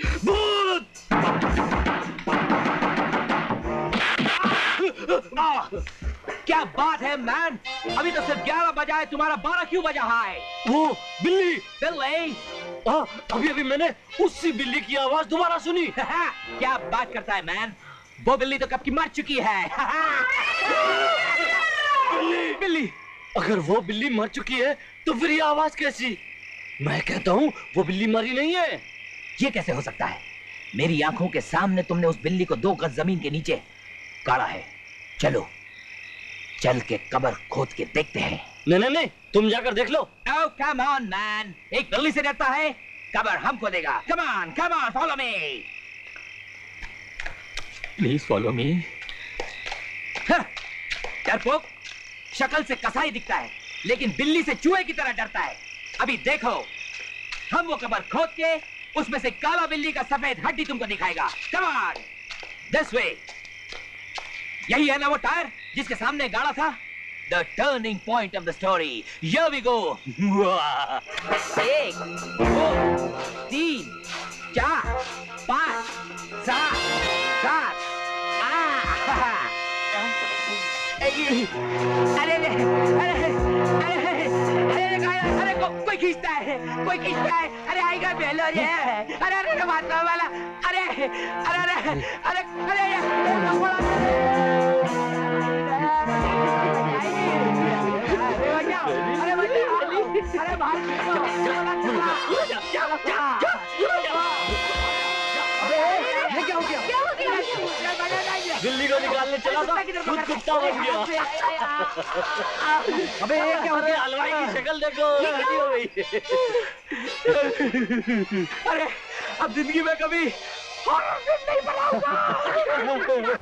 S14: क्या बात है मैन, अभी तो सिर्फ 11 बजा है, तुम्हारा 12 क्यों बजा है?
S13: वो बिल्ली
S14: बिल्ली,
S13: अभी मैंने उसी बिल्ली की आवाज दोबारा सुनी।
S14: क्या बात करता है मैन, वो बिल्ली तो कब की मर चुकी है।
S13: बिल्ली, अगर वो बिल्ली मर चुकी है तो फिर ये आवाज कैसी? मैं कहता हूँ वो बिल्ली मरी नहीं है।
S14: ये कैसे हो सकता है? मेरी आंखों के सामने तुमने उस बिल्ली को 2 गज जमीन के नीचे गाड़ा है। चलो चल के कब्र खोद के देखते हैं।
S13: नहीं, तुम जाकर देख लो।
S14: Oh, come on, man. एक बिल्ली से डरता है, कब्र हम खोदेगा। Come on, follow me.
S13: Please follow me.
S14: डरपोक, शक्ल से कसाई दिखता है, लेकिन बिल्ली से चूहे की तरह डरता है। अभी देखो, हम वो कब्र खोद के उसमें से काला बिल्ली का सफेद हड्डी तुमको दिखाएगा। Come on, this way. यही है ना वो टायर जिसके सामने गाड़ा था? The turning point of the story. Here we go. 1, 2, 3, 4, 5, 6, 7. अरे कोई खींचता है। अरे आएगा बेलर है। अरे मारने वाला। अरे
S13: बिल्ली को निकालने चला था, खुद कुत्ता बन गया।
S14: अबे ये क्या हो गया?
S13: हलवाई की शक्ल देखो, हड्डी हो गई।
S14: अरे अब जिंदगी में कभी हॉरर फिल्म नहीं बनाऊंगा।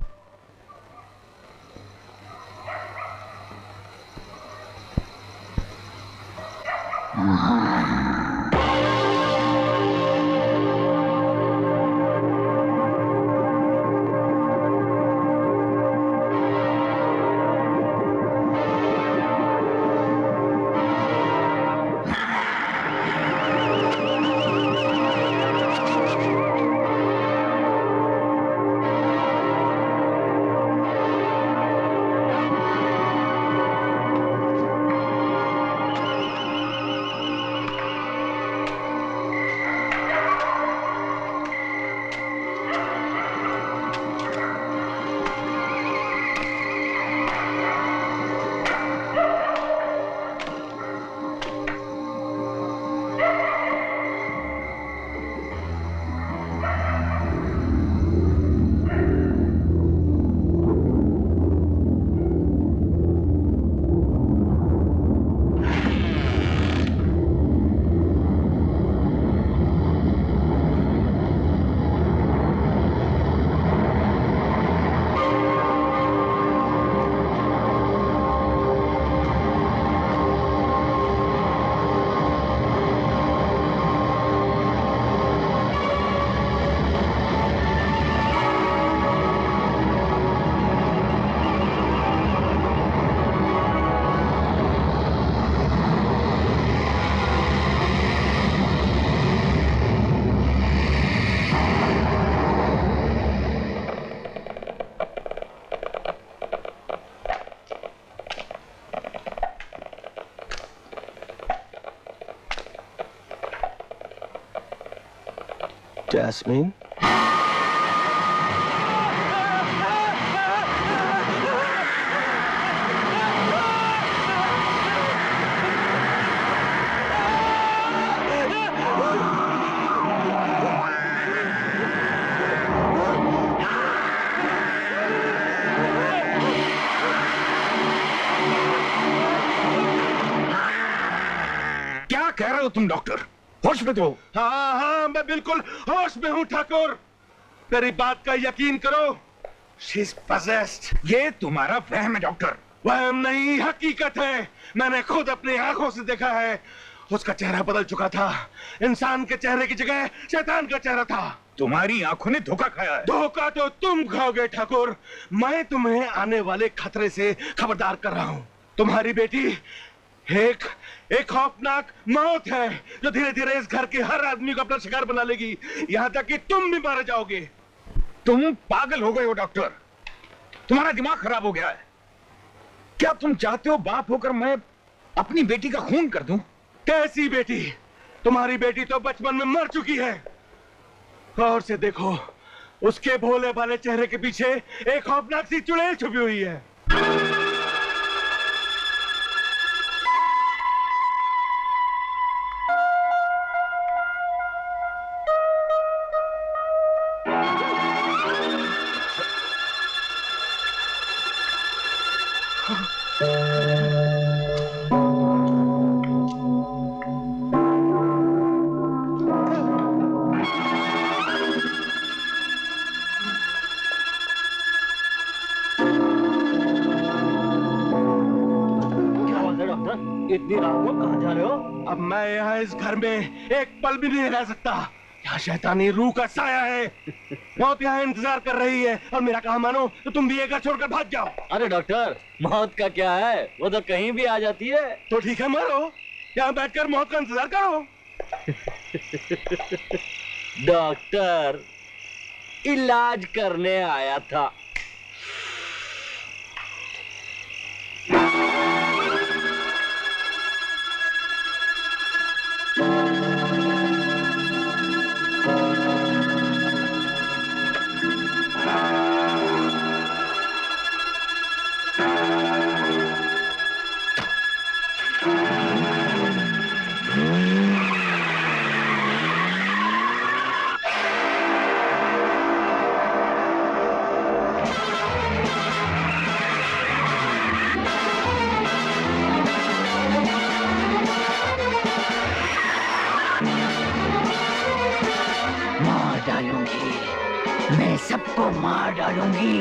S12: जैस्मीन,
S6: क्या कह रहे हो तुम डॉक्टर? होश में तो?
S12: हाँ हाँ, मैं बिल्कुल होश में हूँ ठाकुर। मेरी बात का यकीन करो, She's possessed।
S6: ये तुम्हारा वहम है डॉक्टर।
S12: वहम नहीं, हकीकत है। मैंने खुद अपनी आंखों से देखा है। उसका चेहरा बदल चुका था। इंसान के चेहरे की जगह शैतान का चेहरा था।
S6: तुम्हारी आंखों ने धोखा खाया है।
S12: धोखा तो तुम खाओगे ठाकुर। मैं तुम्हें आने वाले खतरे से खबरदार कर रहा हूँ। तुम्हारी बेटी एक खौफनाक मौत है जो धीरे धीरे इस घर के हर आदमी को अपना शिकार बना लेगी, यहाँ तक कि तुम भी मारे जाओगे।
S6: तुम पागल हो गए हो डॉक्टर, तुम्हारा दिमाग खराब हो गया है। क्या तुम चाहते हो बाप होकर मैं अपनी बेटी का खून कर दूं?
S12: कैसी बेटी? तुम्हारी बेटी तो बचपन में मर चुकी है। गौर से देखो, उसके भोले भाले चेहरे के पीछे एक खौफनाक सी चुड़ैल छुपी हुई है।
S3: इतनी रात को कहाँ जा रहे हो?
S12: अब मैं यहाँ इस घर में एक पल भी नहीं रह सकता। यहाँ शैतानी रूह का साया है। मौत यहाँ इंतजार कर रही है और मेरा कहा मानो तो तुम भी ये घर छोड़कर भाग जाओ।
S3: अरे डॉक्टर, मौत का क्या है, वो तो कहीं भी आ जाती है।
S12: तो ठीक है, मरो। यहाँ बैठकर मौत का इंतजार करो।
S3: डॉक्टर, इलाज करने आया था।
S1: मैं सबको मार डालूंगी।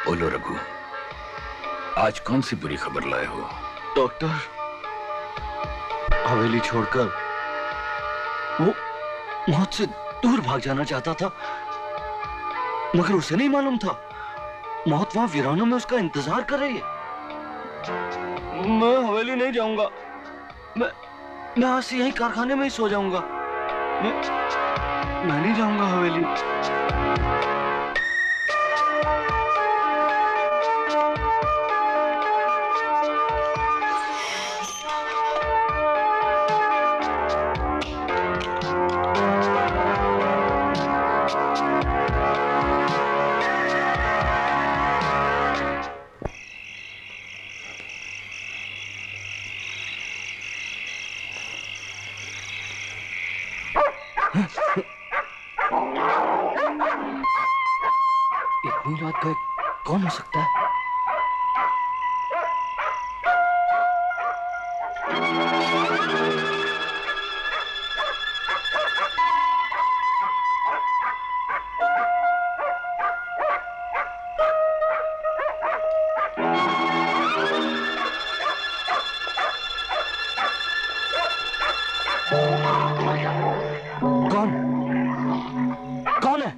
S6: बोलो रघु, आज कौन सी बुरी खबर लाए हो?
S12: डॉक्टर, हवेली छोड़कर वो मौत से दूर भाग जाना चाहता था, मगर उसे नहीं मालूम था मौत वहां वीरानों में उसका इंतजार कर रही है। मैं हवेली नहीं जाऊंगा। मैं आज से यहीं कारखाने में ही सो जाऊंगा। मैं नहीं जाऊंगा हवेली।
S3: पुरानी रात का कौन हो सकता है? कौन है?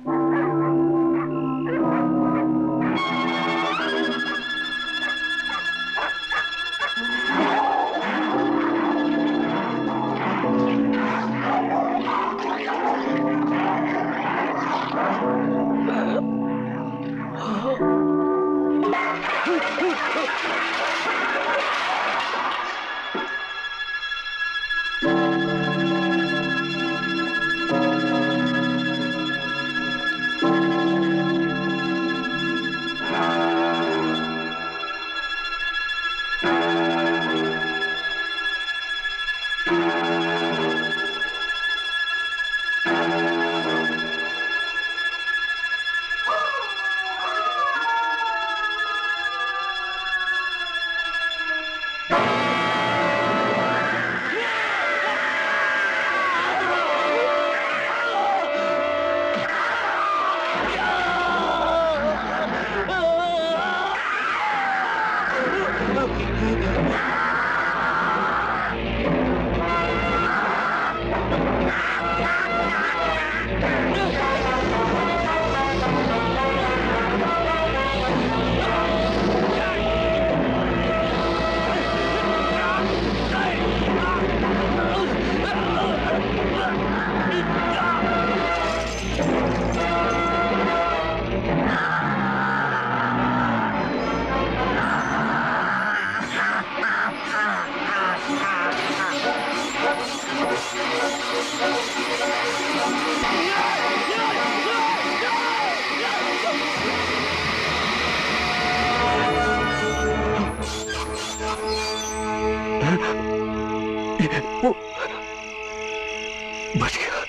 S16: बच गया,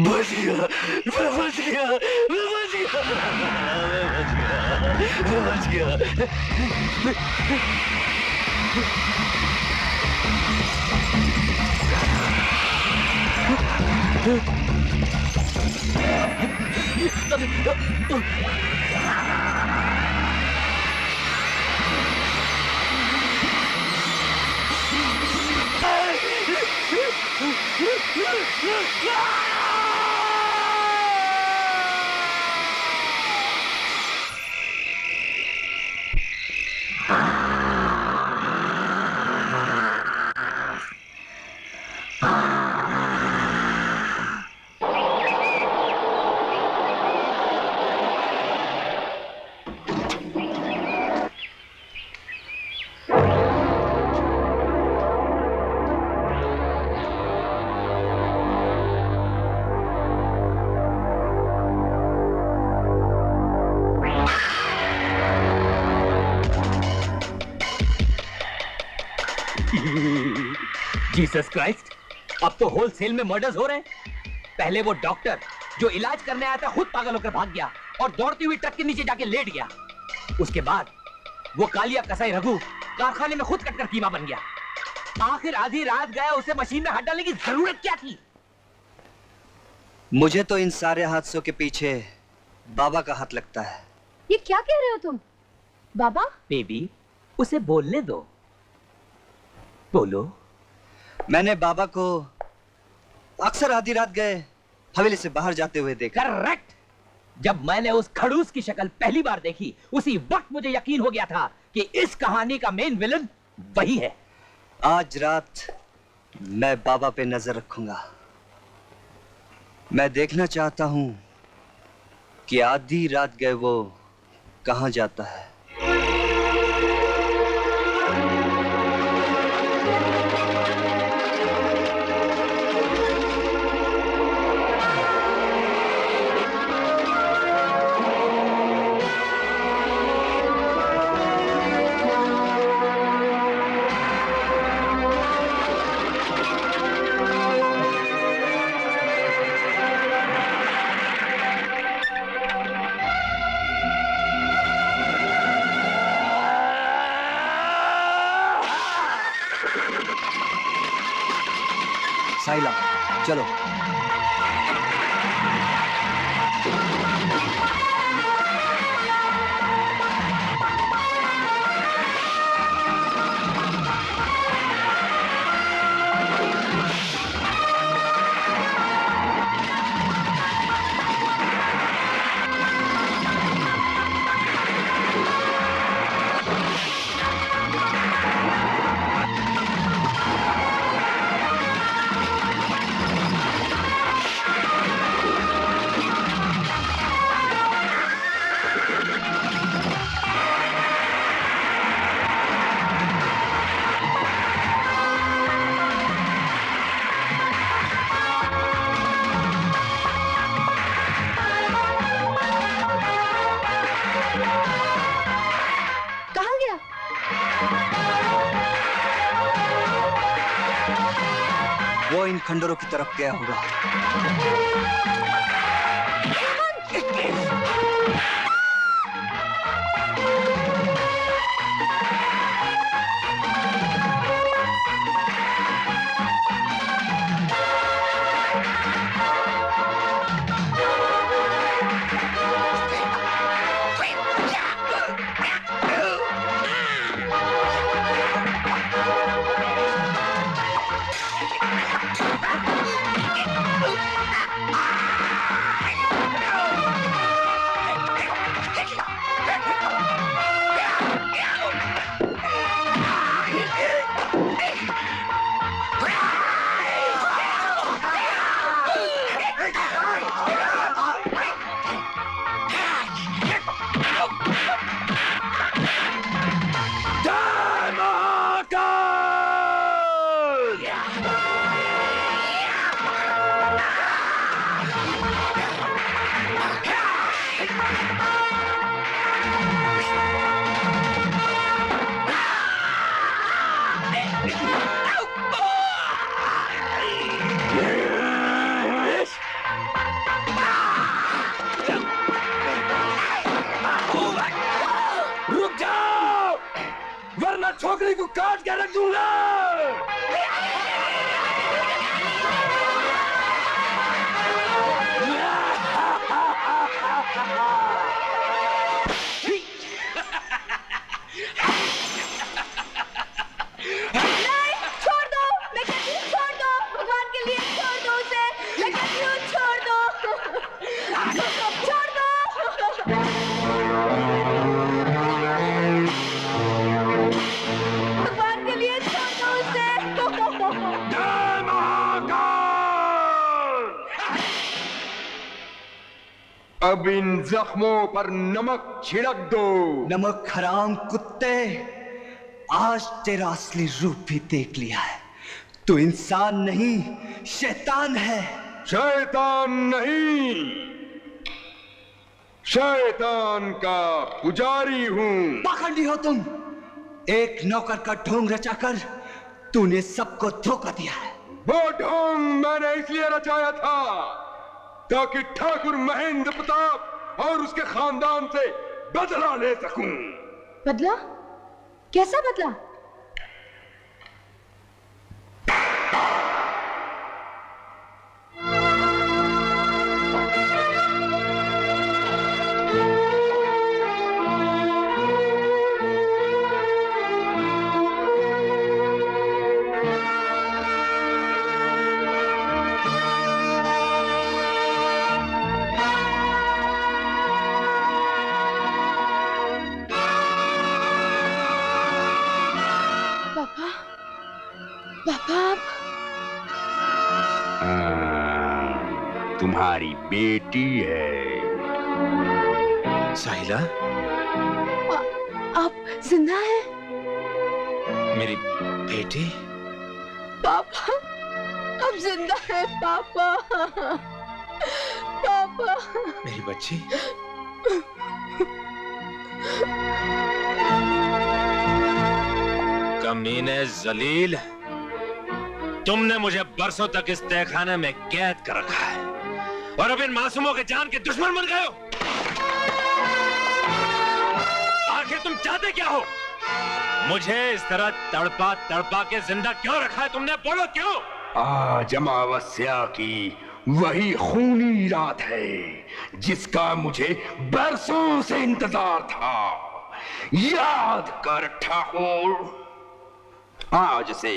S16: बच गया, मैं बच गया, मैं बच गया, मैं बच गया, मैं बच गया।
S14: जीसस क्राइस्ट, अब तो होलसेल में मर्डर्स हो रहे हैं। पहले वो डॉक्टर जो इलाज करने आया था खुद पागल होकर भाग गया और दौड़ती हुई ट्रक के नीचे जाके लेट गया। उसके बाद वो कालिया कसाई रघु कारखाने में खुद कटकर कीमा बन गया। आखिर आधी रात गया, उसे मशीन में हाथ डालने की जरूरत क्या थी?
S11: मुझे तो इन सारे हादसों के पीछे बाबा का हाथ लगता है।
S9: ये क्या कह रहे हो तुम? बाबा?
S14: बेबी, उसे बोलने दो। बोलो।
S11: मैंने बाबा को अक्सर आधी रात गए हवेली से बाहर जाते हुए देखा।
S14: करेक्ट। जब मैंने उस खड़ूस की शक्ल पहली बार देखी, उसी वक्त मुझे यकीन हो गया था कि इस कहानी का मेन विलन वही है।
S11: आज रात मैं बाबा पे नजर रखूंगा। मैं देखना चाहता हूं कि आधी रात गए वो कहां जाता है। साइला, चलो।
S9: कहाँ गया?
S11: वो इन खंडरों की तरफ गया होगा।
S16: रुक जाओ, वरना छोकरी को काट के रख दूंगा।
S9: नहीं, छोड़ दो, मैं कहती हूँ छोड़ दो, भगवान के लिए छोड़ दो उसे, मैं कहती हूँ छोड़ दो, छोड़ दो। भगवान के लिए छोड़ दो उसे।
S17: अब इन जख्मों पर नमक छिड़क दो।
S11: नमक हराम कुत्ते, आज तेरा असली रूप भी देख लिया है। तू इंसान नहीं, शैतान है।
S17: शैतान नहीं, शैतान का पुजारी हूँ।
S11: पाखंडी हो तुम। एक नौकर का ढोंग रचाकर तूने सबको धोखा दिया है।
S17: वो ढोंग मैंने इसलिए रचाया था ताकि ठाकुर महेंद्र प्रताप और उसके खानदान से बदला ले सकूं।
S9: बदला? कैसा बदला?
S7: तुम्हारी बेटी है।
S2: साहिला,
S9: आप जिंदा हैं?
S2: मेरी बेटी?
S9: पापा, आप जिंदा हैं पापा। पापा,
S2: मेरी बच्ची? कमीने जलील, तुमने मुझे बरसों तक इस तहखाने में कैद कर रखा है और अब इन मासूमों के जान के दुश्मन बन गए हो। आखिर तुम चाहते क्या हो? मुझे इस तरह तड़पा तड़पा के जिंदा क्यों रखा है तुमने? बोलो क्यों?
S17: आज अमावस्या की वही खूनी रात है जिसका मुझे बरसों से इंतजार था। याद कर ठाकुर, आज से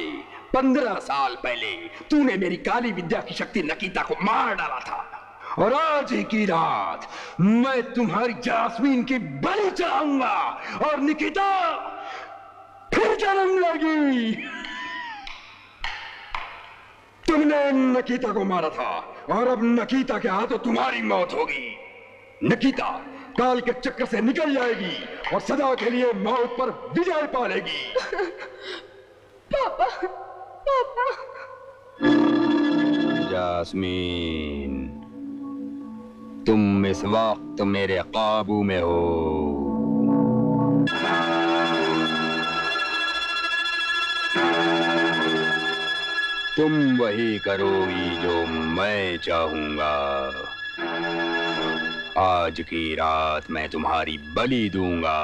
S17: 15 साल पहले तूने मेरी काली विद्या की शक्ति नकीता को मार डाला था, और आज ही की रात मैं तुम्हारी जास्मीन की बलि चढ़ाऊंगा और निकिता फिर जन्म लेगी। तुमने नकीता को मारा था और अब नकीता के हाथों तुम्हारी मौत होगी। नकीता काल के चक्कर से निकल जाएगी और सदा के लिए मौत पर विजय पालेगी।
S9: पापा, पापा।
S7: जास्मीन, तुम इस वक्त मेरे काबू में हो। तुम वही करोगी जो मैं चाहूंगा। आज की रात मैं तुम्हारी बलि दूंगा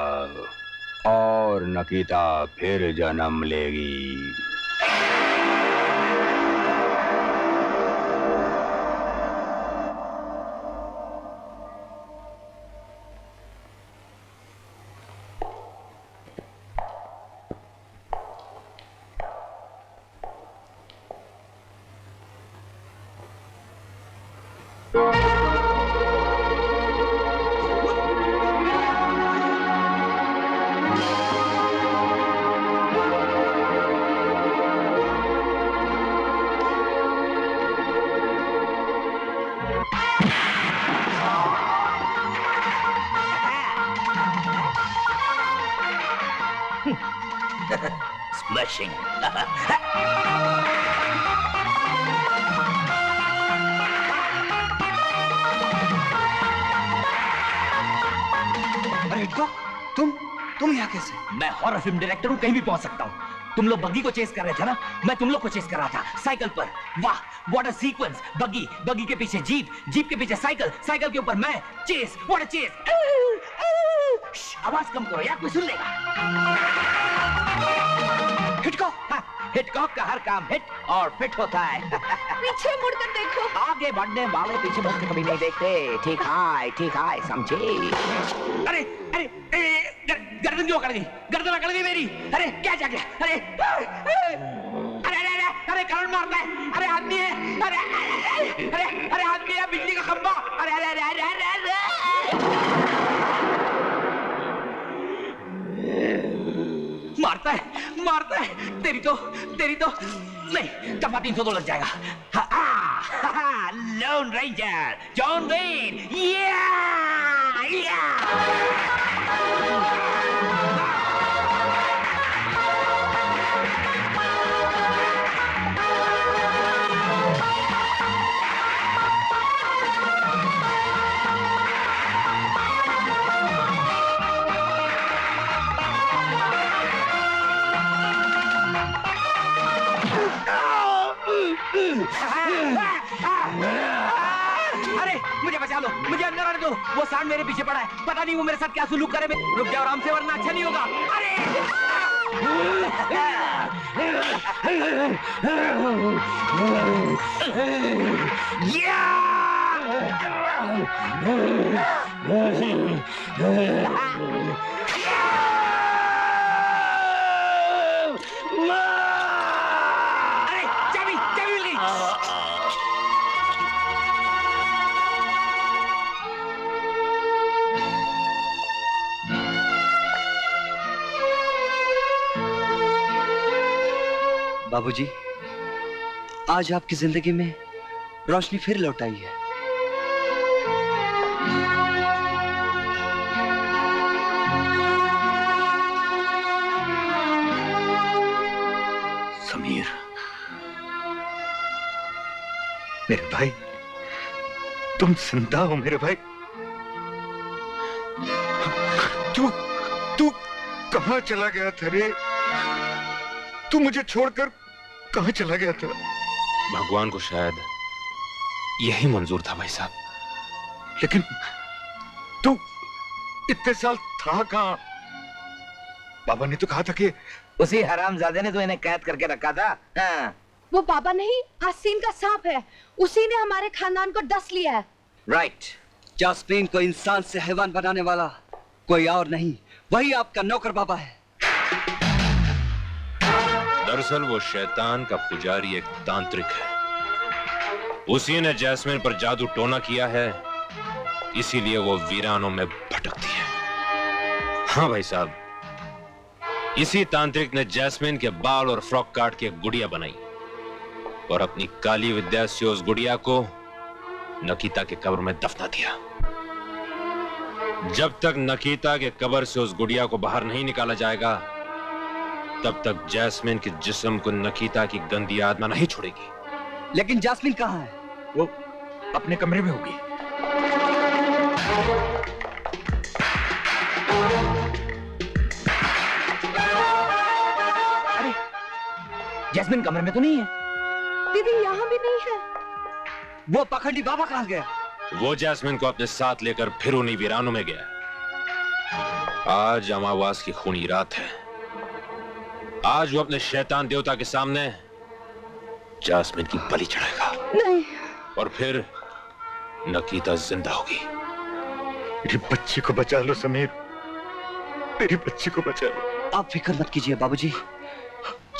S7: और नकीता फिर जन्म लेगी।
S13: Smashing.
S14: अरे हिटकॉक, तुम यहाँ कैसे? मैं हॉरर फिल्म डायरेक्टर हूँ, कहीं भी पहुँच सकता हूँ। तुम लोग बग्गी को चेस कर रहे थे ना? मैं तुम लोग को चेस कर रहा था साइकिल पर। वाह, व्हाट अ सीक्वेंस! बग्गी के पीछे जीप के पीछे साइकिल के ऊपर मैं। Chase, what a chase! आवाज कम करो यार, कोई सुन लेगा। हिटकॉक का हर काम हिट और फिट होता है।
S9: पीछे मुड़कर देखो।
S14: आगे बढ़ने वाले पीछे मुड़कर कभी नहीं देखते। ठीक है, समझे? अरे गर्दन क्यों अकड़ गई? गर्दन अकड़ गई मेरी। अरे क्या जा गया? अरे करंट मारता है। अरे आदमी है। अरे आदमी है, बिजली का खंभा। अरे मारता है। तेरी तो नहीं, दफा 302 लग जाएगा। Loan ranger John when. अरे मुझे बचा लो, मुझे अंदर आने दो। वो सांड मेरे पीछे पड़ा है, पता नहीं वो मेरे साथ क्या सुलूक करे। रुक जाओ आराम से, वरना अच्छा नहीं होगा। चाबी मिल गई।
S11: बाबूजी, आज आपकी जिंदगी में रोशनी फिर लौट आई है।
S6: समीर, मेरे भाई, तुम जिंदा हो मेरे भाई। तू कहाँ चला गया था रे? तू मुझे छोड़कर कहाँ चला गया था?
S2: भगवान को शायद यही मंजूर था भाई साहब।
S6: लेकिन तू इतने साल था कहाँ? बाबा ने तो कहा था कि
S14: उसी हरामजादे ने तो इन्हें कैद करके रखा था। हाँ,
S9: वो बाबा नहीं, आसीन का सांप है। उसी ने हमारे खानदान को डस लिया है।
S11: राइट। जास्मीन को इंसान से हैवान बनाने वाला कोई और नहीं, वही आपका नौकर बाबा है।
S2: दरअसल वो शैतान का पुजारी एक तांत्रिक है। उसी ने जैस्मिन पर जादू टोना किया है, इसीलिए वो वीरानों में भटकती है। हाँ भाई साहब, इसी तांत्रिक ने जैस्मिन के बाल और फ्रॉक काट के एक गुड़िया बनाई और अपनी काली विद्या से उस गुड़िया को नकीता के कब्र में दफना दिया। जब तक नकीता के कब्र से उस गुड़िया को बाहर नहीं निकाला जाएगा, तब तक जैस्मिन के जिस्म को नकीता की गंदी आत्मा नहीं छोड़ेगी।
S11: लेकिन जैस्मिन कहाँ है?
S6: वो अपने कमरे में होगी।
S14: अरे, जैस्मिन कमरे में तो नहीं है।
S9: दीदी यहाँ भी नहीं है।
S11: वो पखंडी बाबा कहाँ गया?
S2: वो जैस्मिन को अपने साथ लेकर फिर उन्हीं वीरानों में गया। आज अमावास की खूनी रात है। आज वो अपने शैतान देवता के सामने जैस्मिन की बलि चढ़ाएगा।
S9: नहीं।
S2: और फिर नकीता जिंदा होगी।
S6: मेरी बच्ची को बचा लो समीर, मेरी बच्ची को बचा लो।
S11: आप फिक्र मत कीजिए बाबूजी,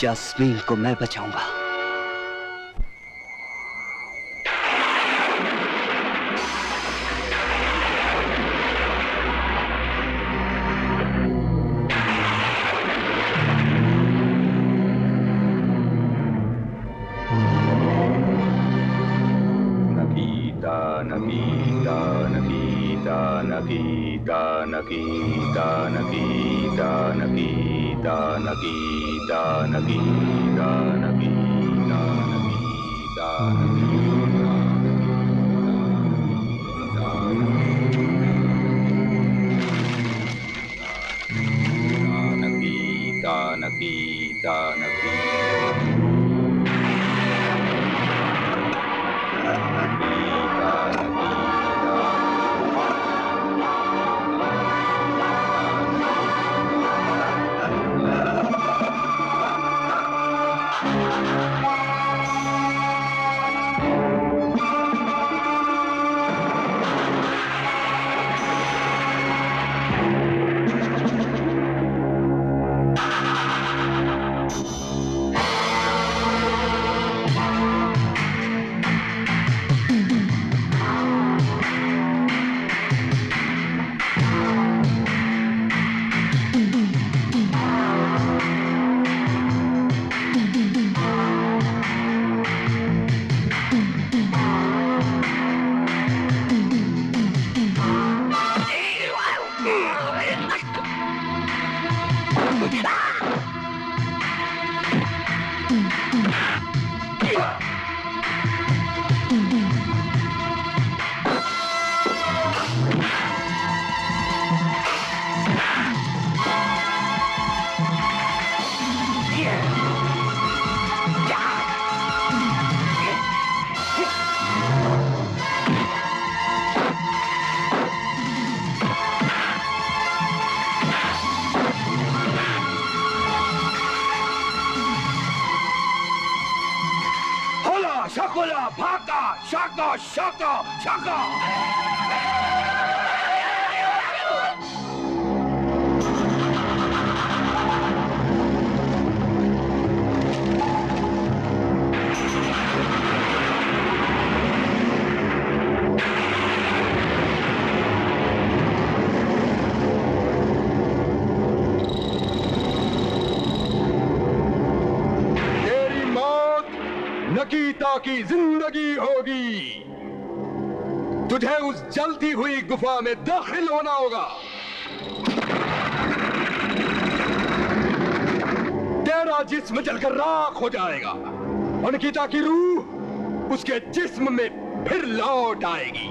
S11: जैस्मीन को मैं बचाऊंगा।
S17: Shakula, Paka, Shaka, Shaka, Shaka. Nakita की जिंदगी होगी। तुझे उस जलती हुई गुफा में दाखिल होना होगा। तेरा जिस्म जलकर राख हो जाएगा और नकीता की रूह उसके जिस्म में फिर लौट आएगी।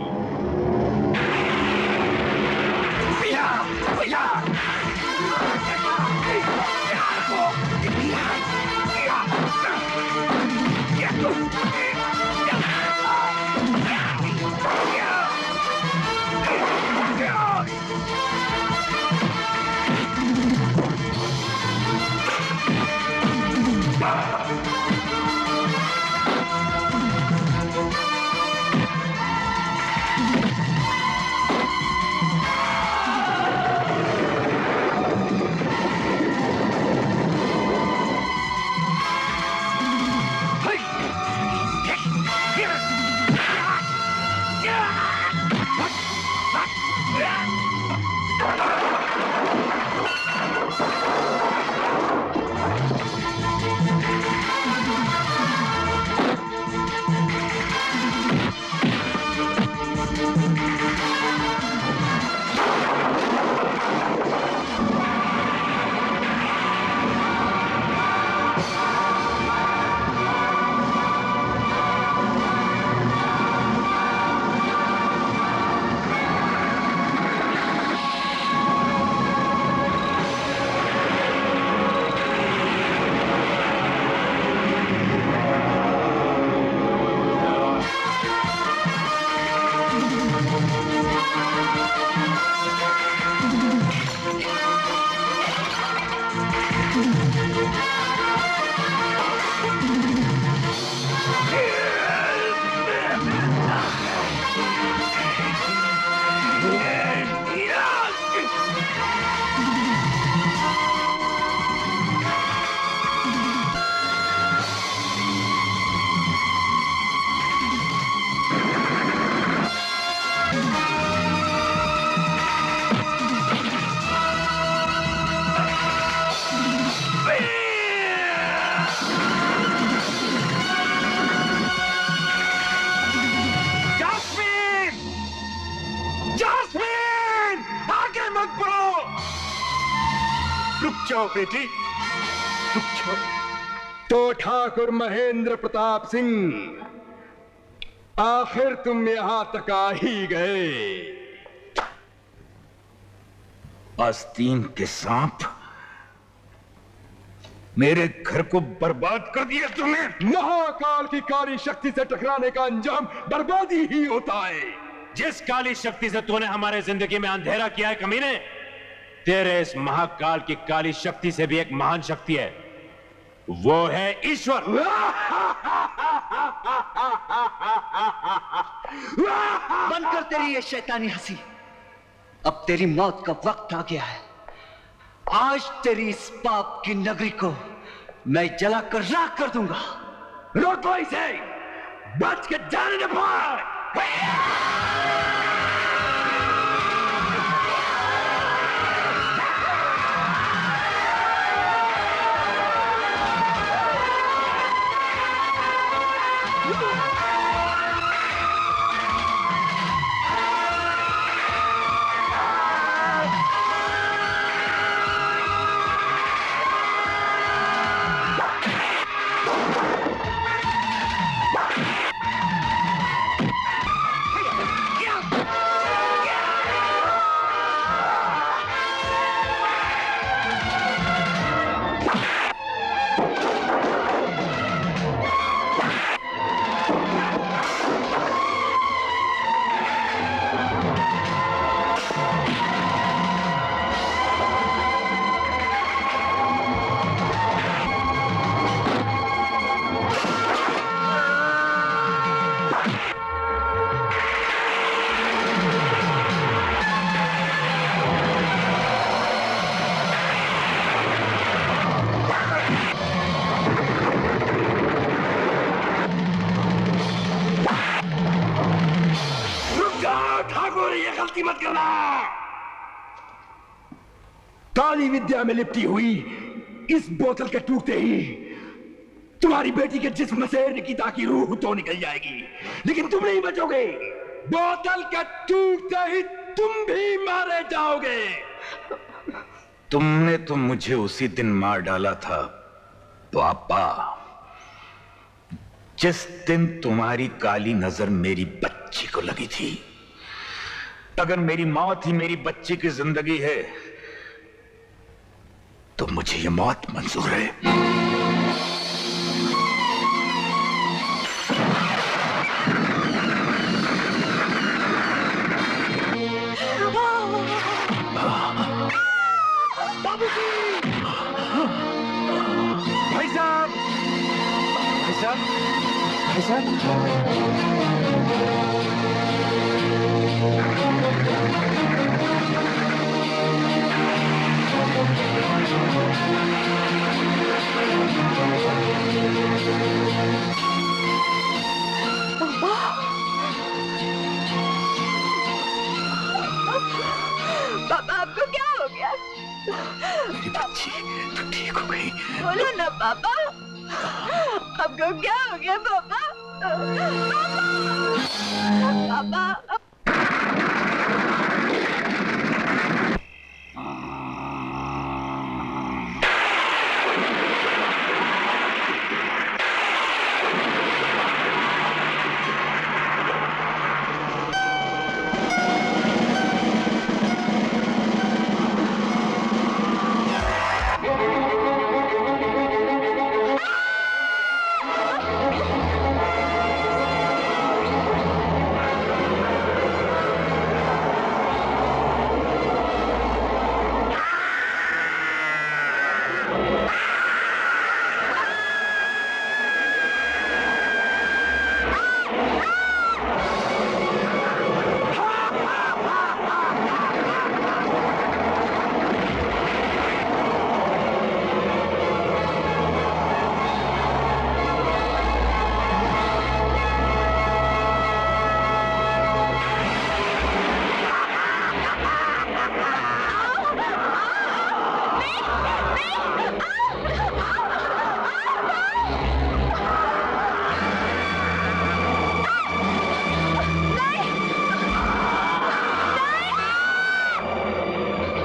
S12: जाओ बेटी,
S17: तो ठाकुर महेंद्र प्रताप सिंह, आखिर तुम यहां तक आ ही गए।
S6: आस्तीन के सांप, मेरे घर को बर्बाद कर दिया तुमने।
S17: महाकाल की काली शक्ति से टकराने का अंजाम बर्बादी ही होता है।
S2: जिस काली शक्ति से तूने हमारे जिंदगी में अंधेरा किया है कमीने, तेरे इस महाकाल की काली शक्ति से भी एक महान शक्ति है, वो है ईश्वर।
S11: बंद कर तेरी ये शैतानी हंसी। अब तेरी मौत का वक्त आ गया है। आज तेरी इस पाप की नगरी को मैं जलाकर राख कर दूंगा।
S17: रोको इसे, बच के जाने न पाए। गलती मत करना। काली विद्या में लिपटी हुई इस बोतल के टूटते ही तुम्हारी बेटी के जिस्म से निकिता की रूह तो निकल जाएगी, लेकिन तुम नहीं बचोगे। बोतल के टूटते ही तुम भी मारे जाओगे।
S6: तुमने तो मुझे उसी दिन मार डाला था पापा, जिस दिन तुम्हारी काली नजर मेरी बच्ची को लगी थी। अगर मेरी मौत ही मेरी बच्ची की जिंदगी है तो मुझे ये मौत मंजूर है।
S17: बाबूजी! भाई साहब! भाई साहब! भाई साहब!
S1: पापा आपको क्या हो गया?
S6: मेरी बच्ची तो ठीक हो गई।
S1: बोलो ना पापा, आपको क्या हो गया पापा? पापा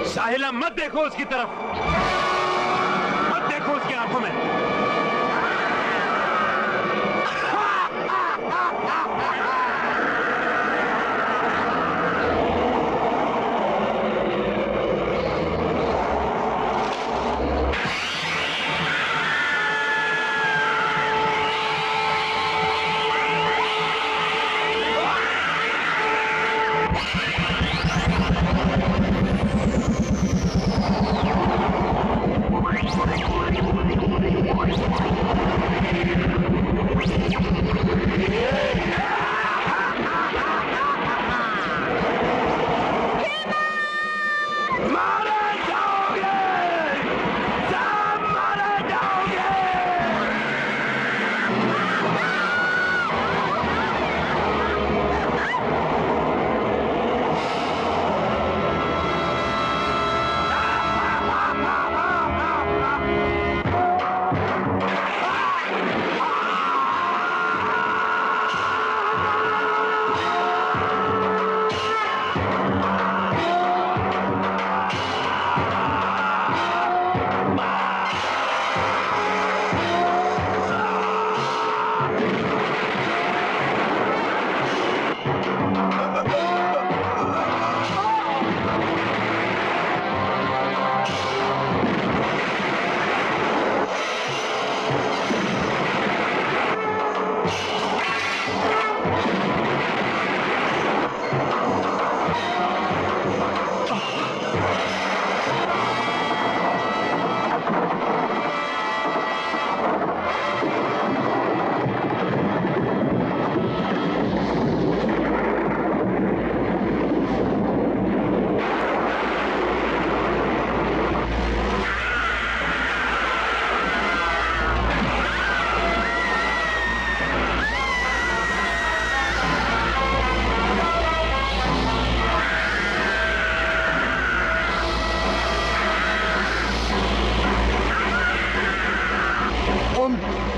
S2: साहिला, मत देखो उसकी तरफ।
S12: आंखों में।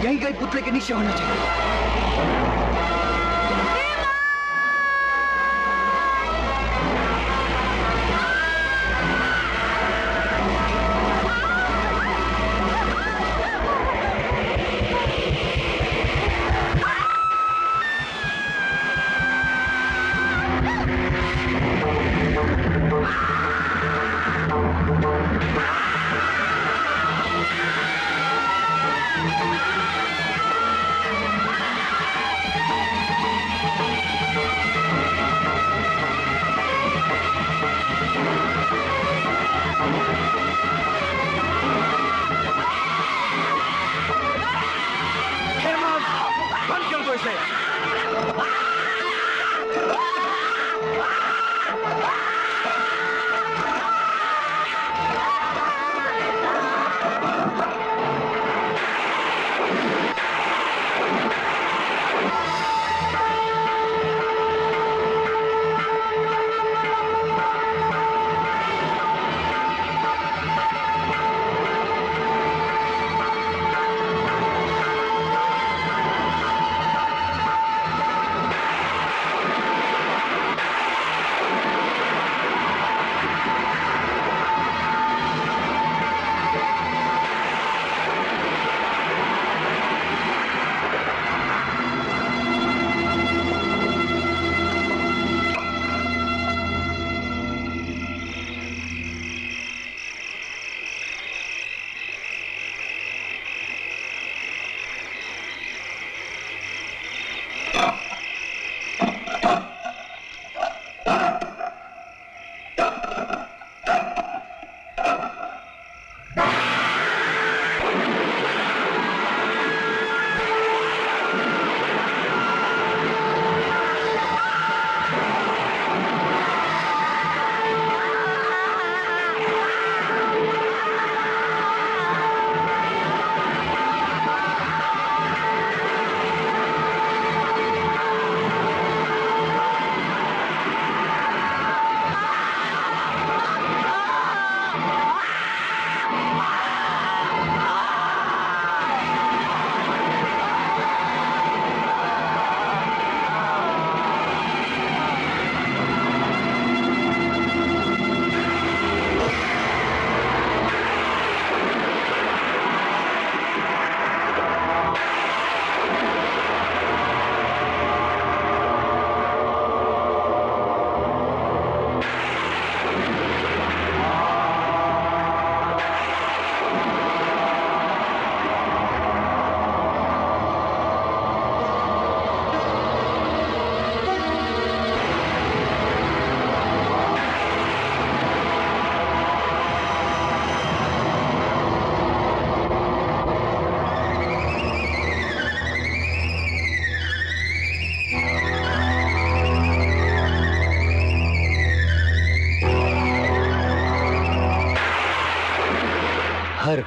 S11: यहीं कहीं पुतले के नीचे होना चाहिए।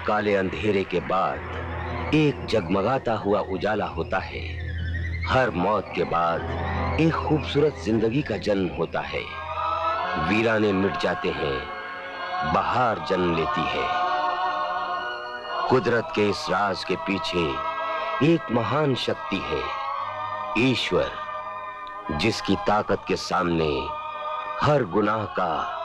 S3: काले अंधेरे के बाद एक जगमगाता हुआ उजाला होता है। हर मौत के बाद एक खूबसूरत जिंदगी का जन्म होता है। वीराने मिट जाते हैं, बहार जन्म लेती है। कुदरत के इस राज के पीछे एक महान शक्ति है, ईश्वर, जिसकी ताकत के सामने हर गुनाह का